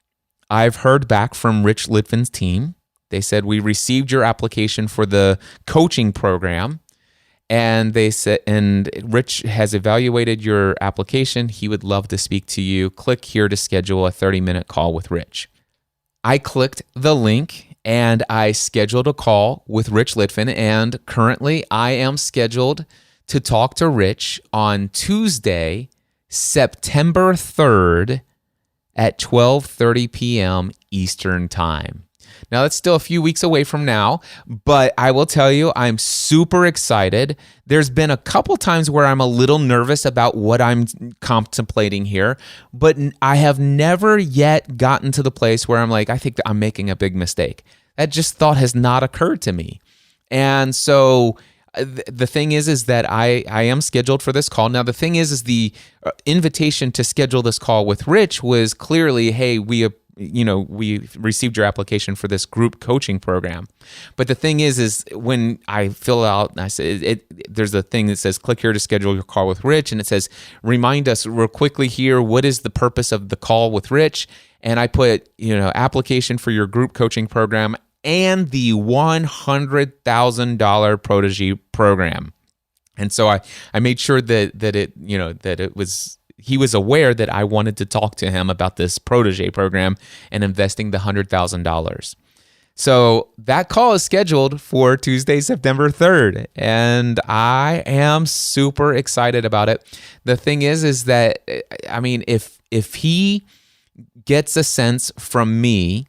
F: I've heard back from Rich Litvin's team. They said, we received your application for the coaching program, and they said, and Rich has evaluated your application. He would love to speak to you. Click here to schedule a 30-minute call with Rich. I clicked the link and I scheduled a call with Rich Litvin, and currently I am scheduled to talk to Rich on Tuesday, September 3rd at 12:30 p.m. Eastern Time. Now, that's still a few weeks away from now, but I will tell you, I'm super excited. There's been a couple times where I'm a little nervous about what I'm contemplating here, but I have never yet gotten to the place where I'm like, I think that I'm making a big mistake. That just thought has not occurred to me. And so the thing is that I am scheduled for this call. Now, the thing is the invitation to schedule this call with Rich was clearly, hey, we received your application for this group coaching program. But the thing is when I fill out, I say there's a thing that says, click here to schedule your call with Rich. And it says, remind us real quickly here, what is the purpose of the call with Rich? And I put, application for your group coaching program and the $100,000 protege program. And so I made sure that he was aware that I wanted to talk to him about this protege program and investing the $100,000. So that call is scheduled for Tuesday, September 3rd, and I am super excited about it. The thing is that, I mean, if he gets a sense from me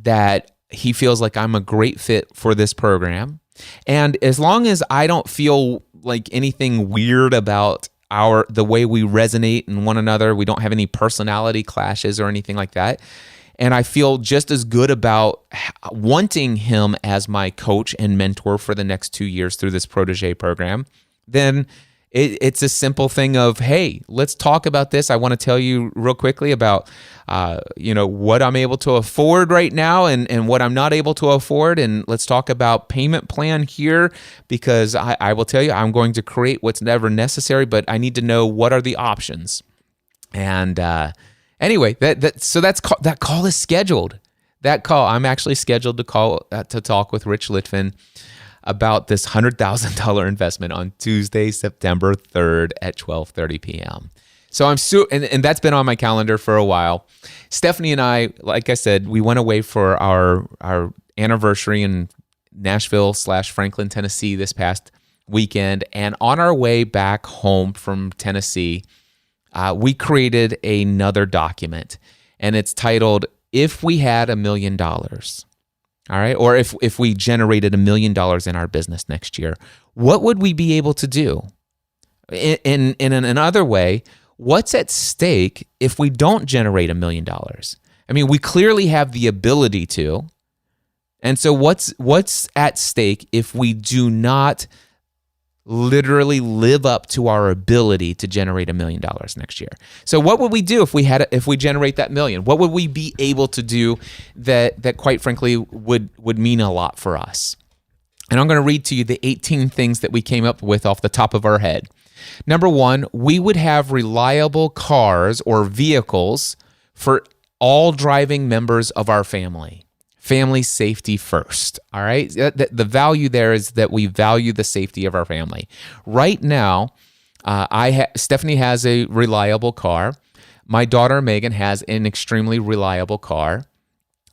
F: that he feels like I'm a great fit for this program, and as long as I don't feel like anything weird about the way we resonate in one another, we don't have any personality clashes or anything like that, and I feel just as good about wanting him as my coach and mentor for the next 2 years through this protege program, then it's a simple thing of, hey, let's talk about this. I want to tell you real quickly about what I'm able to afford right now and what I'm not able to afford. And let's talk about payment plan here, because I will tell you, I'm going to create what's never necessary, but I need to know what are the options. And anyway, that call is scheduled. That call, I'm actually scheduled to talk with Rich Litvin about this $100,000 investment on Tuesday, September 3rd at 12:30 p.m. So I'm and that's been on my calendar for a while. Stephanie and I, like I said, we went away for our anniversary in Nashville/Franklin, Tennessee this past weekend. And on our way back home from Tennessee, we created another document, and it's titled, If We Had $1 Million. All right. Or if we generated $1 million in our business next year, what would we be able to do? In another way, what's at stake if we don't generate $1 million? I mean, we clearly have the ability to. And so what's at stake if we do not literally live up to our ability to generate $1 million next year. So what would we do if we generate that million? What would we be able to do that quite frankly would mean a lot for us? And I'm going to read to you the 18 things that we came up with off the top of our head. Number one, we would have reliable cars or vehicles for all driving members of our family. Family safety first, all right? The value there is that we value the safety of our family. Right now, Stephanie has a reliable car. My daughter, Megan, has an extremely reliable car.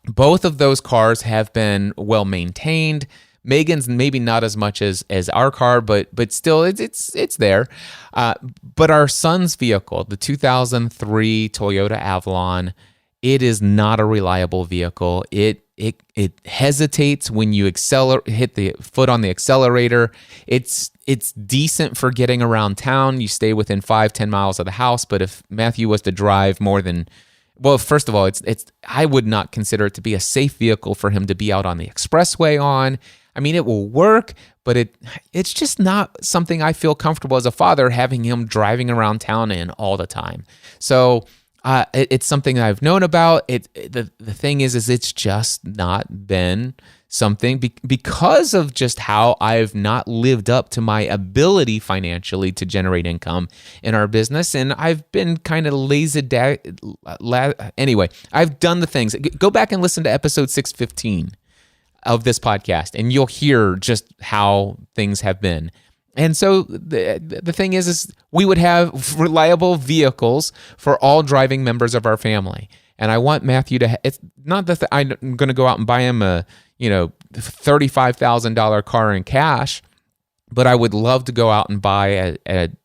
F: Both of those cars have been well maintained. Megan's maybe not as much as our car, but still it's there. But our son's vehicle, the 2003 Toyota Avalon, it is not a reliable vehicle. It hesitates when you hit the foot on the accelerator. It's decent for getting around town. You stay within 5-10 miles of the house, but if Matthew was to drive more than, well, first of all, I would not consider it to be a safe vehicle for him to be out on the expressway on. I mean, it will work, but it's just not something I feel comfortable as a father having him driving around town in all the time. So it's something that I've known about. The thing is it's just not been something because of just how I've not lived up to my ability financially to generate income in our business, and I've been kind of anyway, I've done the things. Go back and listen to episode 615 of this podcast, and you'll hear just how things have been. And so the thing is we would have reliable vehicles for all driving members of our family. And I want Matthew to, it's not that I'm going to go out and buy him a, $35,000 car in cash, but I would love to go out and buy a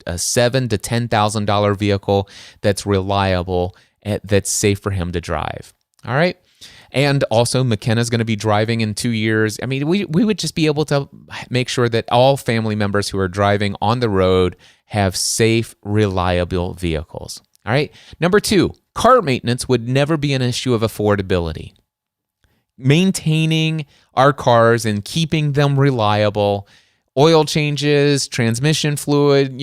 F: $7,000 to $10,000 vehicle that's reliable, that's safe for him to drive. All right. And also, McKenna's going to be driving in 2 years. I mean, we would just be able to make sure that all family members who are driving on the road have safe, reliable vehicles. All right. Number two, car maintenance would never be an issue of affordability. Maintaining our cars and keeping them reliable, oil changes, transmission fluid,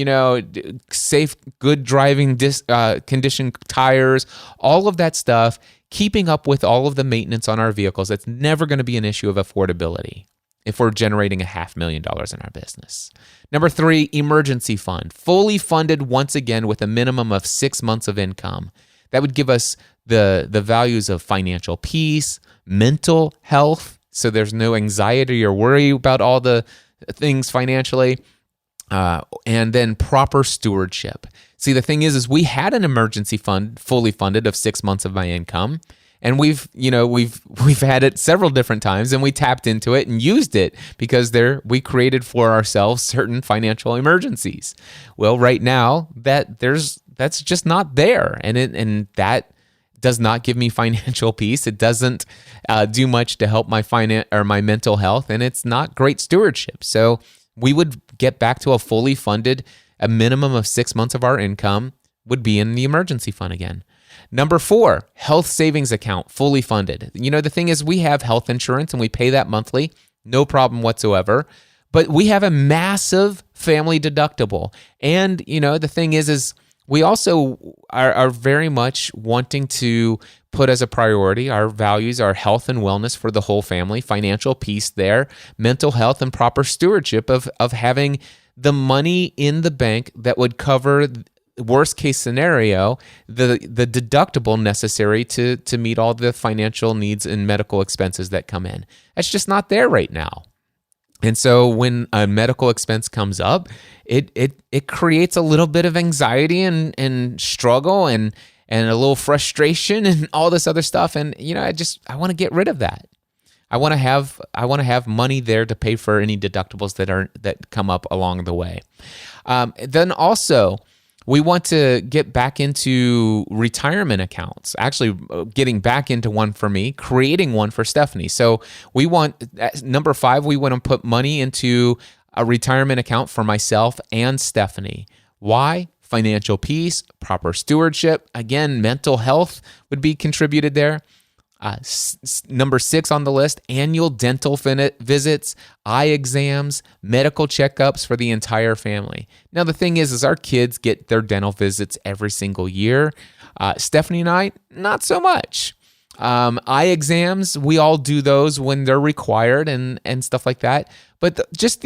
F: safe, good driving condition tires, all of that stuff, keeping up with all of the maintenance on our vehicles, that's never going to be an issue of affordability if we're generating $500,000 in our business. Number three, emergency fund, fully funded once again with a minimum of 6 months of income. That would give us the values of financial peace, mental health, so there's no anxiety or worry about all the things financially, and then proper stewardship. See, the thing is we had an emergency fund fully funded of 6 months of my income, and we've had it several different times, and we tapped into it and used it because we created for ourselves certain financial emergencies. Well, right now that's just not there, and that does not give me financial peace. It doesn't do much to help my my mental health, and it's not great stewardship. So we would get back to a fully funded, a minimum of 6 months of our income would be in the emergency fund again. Number four, health savings account, fully funded. The thing is we have health insurance and we pay that monthly, no problem whatsoever. But we have a massive family deductible. And, the thing is we also are very much wanting to put as a priority our values, our health and wellness for the whole family, financial peace there, mental health, and proper stewardship of having the money in the bank that would cover, worst case scenario, the deductible necessary to meet all the financial needs and medical expenses that come in. That's just not there right now. And so when a medical expense comes up, it creates a little bit of anxiety and struggle and a little frustration and all this other stuff. And I want to get rid of that. I want to have money there to pay for any deductibles that come up along the way. Then also, we want to get back into retirement accounts, actually getting back into one for me, creating one for Stephanie. So we want, number five, we want to put money into a retirement account for myself and Stephanie. Why? Financial peace, proper stewardship. Again, mental health would be contributed there. Number 6 on the list, annual dental visits, eye exams, medical checkups for the entire family. Now, the thing is our kids get their dental visits every single year. Stephanie and I, not so much. Eye exams, we all do those when they're required and stuff like that. But just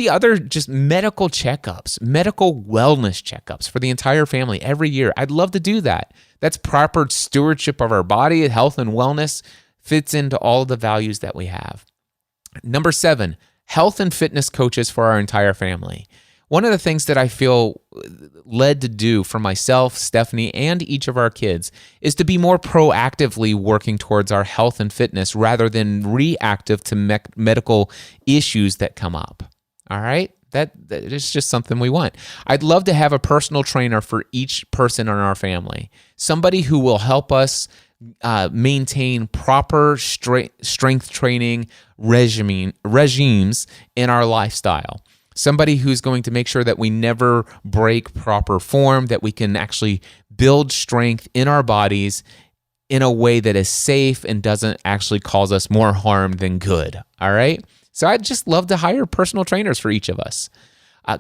F: medical checkups, medical wellness checkups for the entire family every year. I'd love to do that. That's proper stewardship of our body. Health and wellness fits into all of the values that we have. Number 7, health and fitness coaches for our entire family. One of the things that I feel led to do for myself, Stephanie, and each of our kids is to be more proactively working towards our health and fitness rather than reactive to medical issues that come up. All right? That is just something we want. I'd love to have a personal trainer for each person in our family, somebody who will help us maintain proper strength training regimes in our lifestyle. Somebody who's going to make sure that we never break proper form, that we can actually build strength in our bodies in a way that is safe and doesn't actually cause us more harm than good. All right? So I'd just love to hire personal trainers for each of us.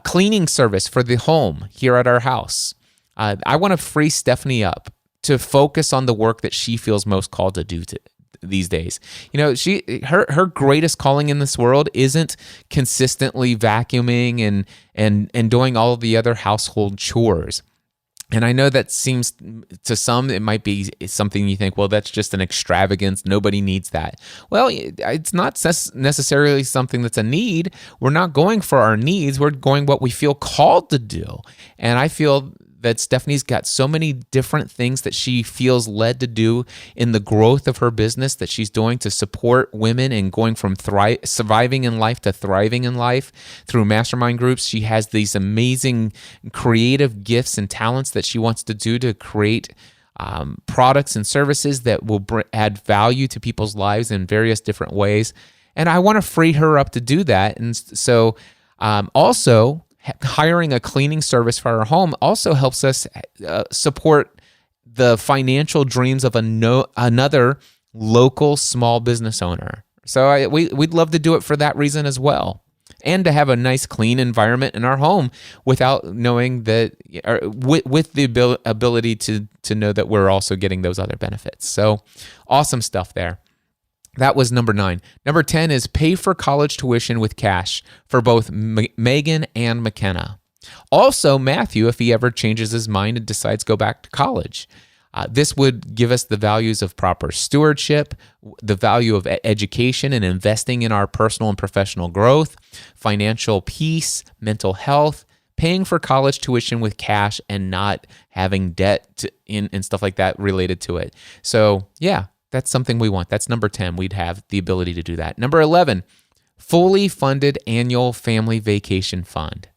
F: Cleaning service for the home here at our house. I want to free Stephanie up to focus on the work that she feels most called to do these days. You know, her greatest calling in this world isn't consistently vacuuming and doing all of the other household chores. And I know that seems to some, it might be something you think, well, that's just an extravagance. Nobody needs that. Well, it's not necessarily something that's a need. We're not going for our needs. We're going what we feel called to do. And I feel that Stephanie's got so many different things that she feels led to do in the growth of her business that she's doing to support women and going from surviving in life to thriving in life through mastermind groups. She has these amazing creative gifts and talents that she wants to do to create products and services that will add value to people's lives in various different ways. And I want to free her up to do that. And so also, hiring a cleaning service for our home also helps us support the financial dreams of another local small business owner. So we'd love to do it for that reason as well, and to have a nice clean environment in our home without knowing that, with the ability to know that we're also getting those other benefits. So awesome stuff there. That was number 9. Number 10 is pay for college tuition with cash for both Megan and McKenna. Also, Matthew, if he ever changes his mind and decides to go back to college. This would give us the values of proper stewardship, the value of education and investing in our personal and professional growth, financial peace, mental health, paying for college tuition with cash, and not having debt and stuff like that related to it. So, yeah. That's something we want. That's number 10. We'd have the ability to do that. Number 11, fully funded annual family vacation fund.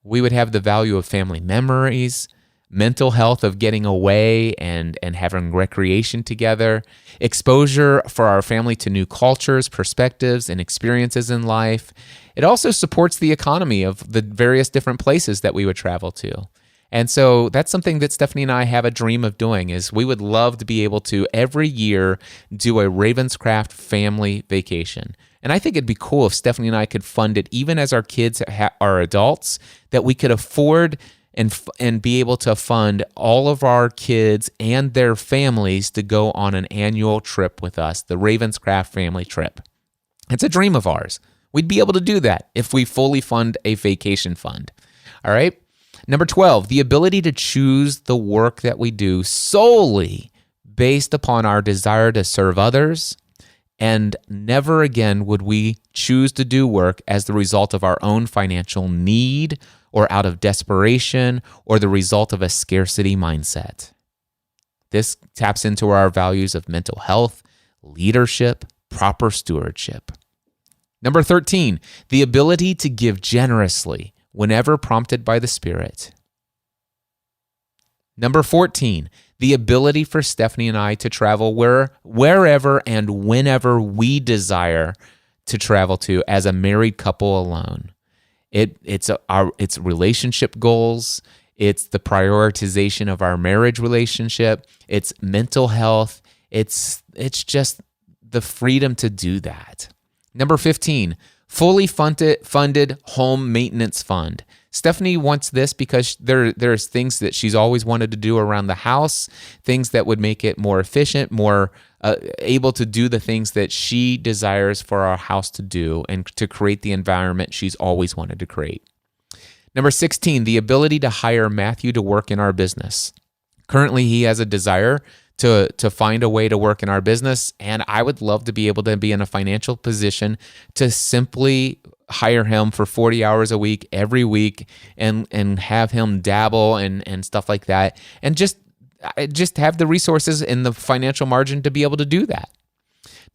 F: We would have the value of family memories, mental health of getting away and having recreation together, exposure for our family to new cultures, perspectives, and experiences in life. It also supports the economy of the various different places that we would travel to. And so that's something that Stephanie and I have a dream of doing, is we would love to be able to every year do a Ravenscraft family vacation. And I think it'd be cool if Stephanie and I could fund it even as our kids are adults, that we could afford and be able to fund all of our kids and their families to go on an annual trip with us, the Ravenscraft family trip. It's a dream of ours. We'd be able to do that if we fully fund a vacation fund. All right? Number 12, the ability to choose the work that we do solely based upon our desire to serve others, and never again would we choose to do work as the result of our own financial need or out of desperation or the result of a scarcity mindset. This taps into our values of mental health, leadership, proper stewardship. Number 13, the ability to give generously whenever prompted by the Spirit. Number 14, the ability for Stephanie and I to travel wherever and whenever we desire to travel to as a married couple alone. It's relationship goals. It's the prioritization of our marriage relationship. It's mental health. It's just the freedom to do that. Number 15, fully funded home maintenance fund. Stephanie wants this because there's things that she's always wanted to do around the house, things that would make it more efficient, more able to do the things that she desires for our house to do and to create the environment she's always wanted to create. Number 16, the ability to hire Matthew to work in our business. Currently, he has a desire to find a way to work in our business, and I would love to be able to be in a financial position to simply hire him for 40 hours a week every week and have him dabble and stuff like that, and just have the resources and the financial margin to be able to do that.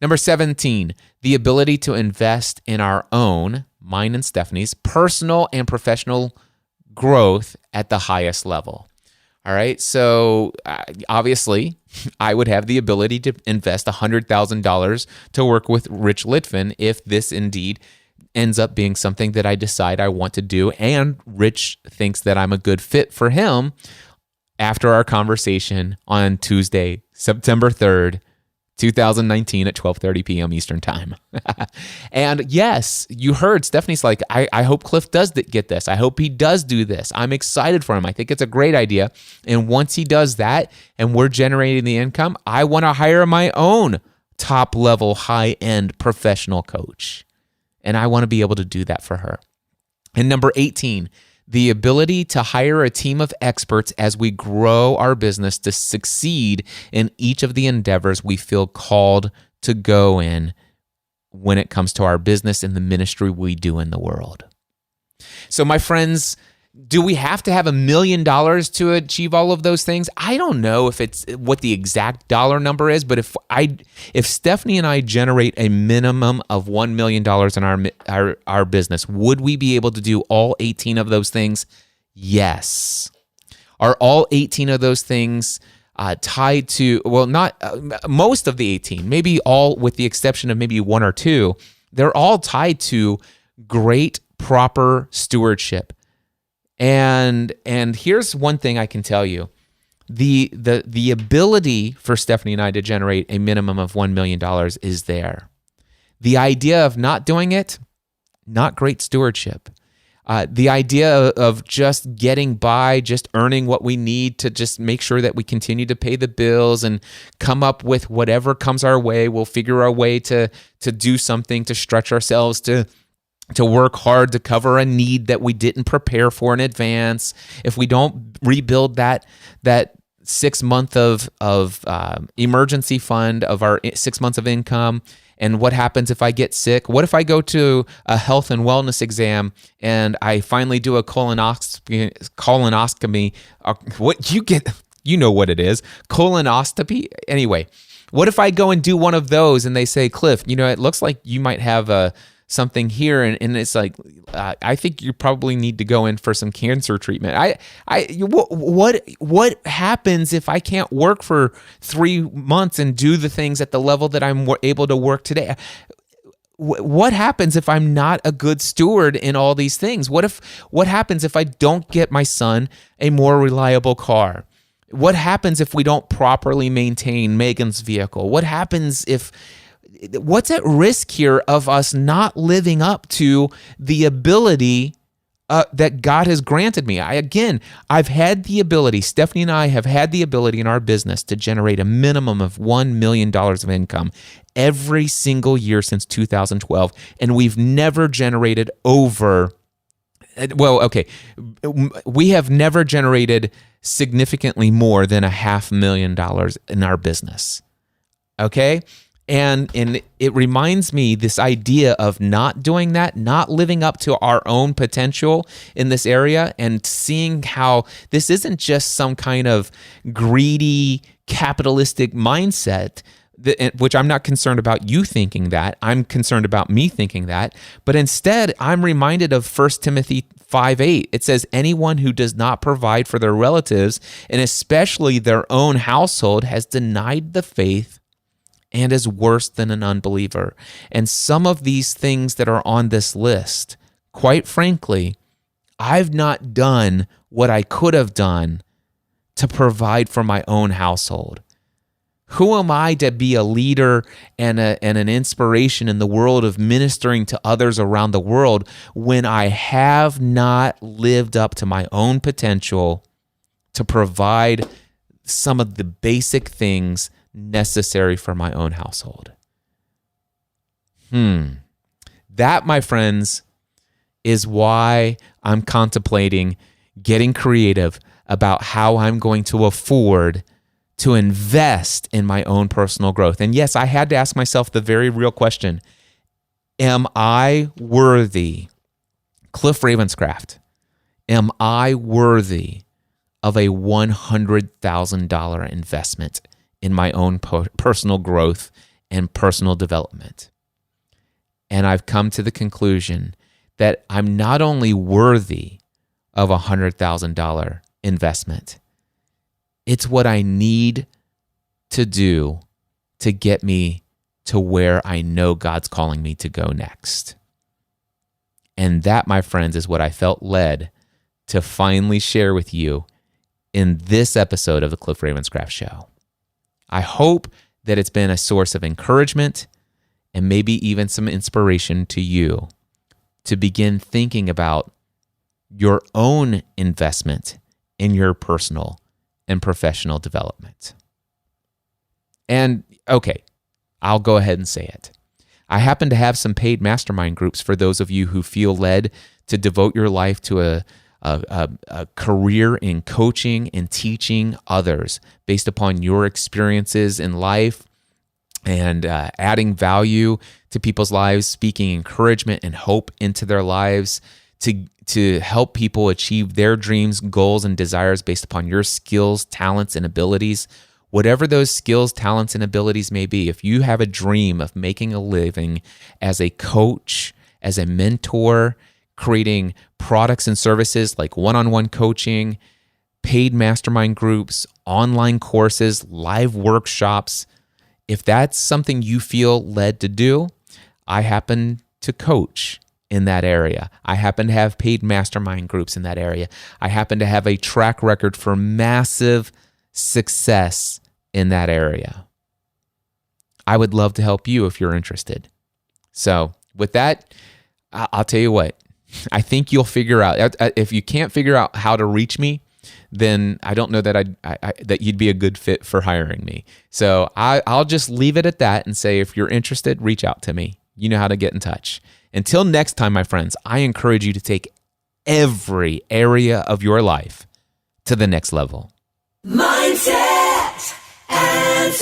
F: Number 17, the ability to invest in our own, mine and Stephanie's, personal and professional growth at the highest level. All right, so obviously, I would have the ability to invest $100,000 to work with Rich Litvin if this indeed ends up being something that I decide I want to do, and Rich thinks that I'm a good fit for him after our conversation on Tuesday, September 3rd, 2019 at 12:30 p.m. Eastern Time. And yes, you heard Stephanie's like, I hope Cliff does get this. I hope he does do this. I'm excited for him. I think it's a great idea. And once he does that and we're generating the income, I want to hire my own top-level, high-end professional coach. And I want to be able to do that for her. And number 18, the ability to hire a team of experts as we grow our business to succeed in each of the endeavors we feel called to go in when it comes to our business and the ministry we do in the world. So my friends, do we have to have $1 million to achieve all of those things? I don't know if it's what the exact dollar number is, but if Stephanie and I generate a minimum of $1 million in our business, would we be able to do all 18 of those things? Yes. Are all 18 of those things tied to, well, not most of the 18, maybe all with the exception of maybe one or two, they're all tied to great, proper stewardship. And here's one thing I can tell you. The ability for Stephanie and I to generate a minimum of $1 million is there. The idea of not doing it, not great stewardship. The idea of just getting by, just earning what we need to just make sure that we continue to pay the bills and come up with whatever comes our way. We'll figure our way to do something, to stretch ourselves, to work hard to cover a need that we didn't prepare for in advance. If we don't rebuild that 6 month of emergency fund of our 6 months of income, and what happens if I get sick? What if I go to a health and wellness exam and I finally do a colonoscopy? What you get? You know what it is? Colonoscopy. Anyway, what if I go and do one of those and they say, Cliff, it looks like you might have something here, and it's like, I think you probably need to go in for some cancer treatment. What happens if I can't work for 3 months and do the things at the level that I'm able to work today? What happens if I'm not a good steward in all these things? What happens if I don't get my son a more reliable car? What happens if we don't properly maintain Megan's vehicle? What's at risk here of us not living up to the ability that God has granted me? I've had the ability, Stephanie and I have had the ability in our business to generate a minimum of $1 million of income every single year since 2012, and we've never generated we have never generated significantly more than $500,000 in our business. Okay? And it reminds me, this idea of not doing that, not living up to our own potential in this area, and seeing how this isn't just some kind of greedy capitalistic mindset, which I'm not concerned about you thinking that. I'm concerned about me thinking that. But instead, I'm reminded of 1 Timothy 5:8. It says, anyone who does not provide for their relatives, and especially their own household, has denied the faith and is worse than an unbeliever. And some of these things that are on this list, quite frankly, I've not done what I could have done to provide for my own household. Who am I to be a leader and an inspiration in the world of ministering to others around the world when I have not lived up to my own potential to provide some of the basic things necessary for my own household? That, my friends, is why I'm contemplating getting creative about how I'm going to afford to invest in my own personal growth. And yes, I had to ask myself the very real question, am I worthy, Cliff Ravenscraft, am I worthy of a $100,000 investment in my own personal growth and personal development? And I've come to the conclusion that I'm not only worthy of a $100,000 investment, it's what I need to do to get me to where I know God's calling me to go next. And that, my friends, is what I felt led to finally share with you in this episode of the Cliff Ravenscraft Show. I hope that it's been a source of encouragement and maybe even some inspiration to you to begin thinking about your own investment in your personal and professional development. And okay, I'll go ahead and say it. I happen to have some paid mastermind groups for those of you who feel led to devote your life to a career in coaching and teaching others based upon your experiences in life and adding value to people's lives, speaking encouragement and hope into their lives to help people achieve their dreams, goals, and desires based upon your skills, talents, and abilities. Whatever those skills, talents, and abilities may be, if you have a dream of making a living as a coach, as a mentor, creating products and services like one-on-one coaching, paid mastermind groups, online courses, live workshops, if that's something you feel led to do, I happen to coach in that area. I happen to have paid mastermind groups in that area. I happen to have a track record for massive success in that area. I would love to help you if you're interested. So with that, I'll tell you what, I think you'll figure out, if you can't figure out how to reach me, then I don't know that that you'd be a good fit for hiring me. So I'll just leave it at that and say, if you're interested, reach out to me. You know how to get in touch. Until next time, my friends, I encourage you to take every area of your life to the next level.
K: Mindset and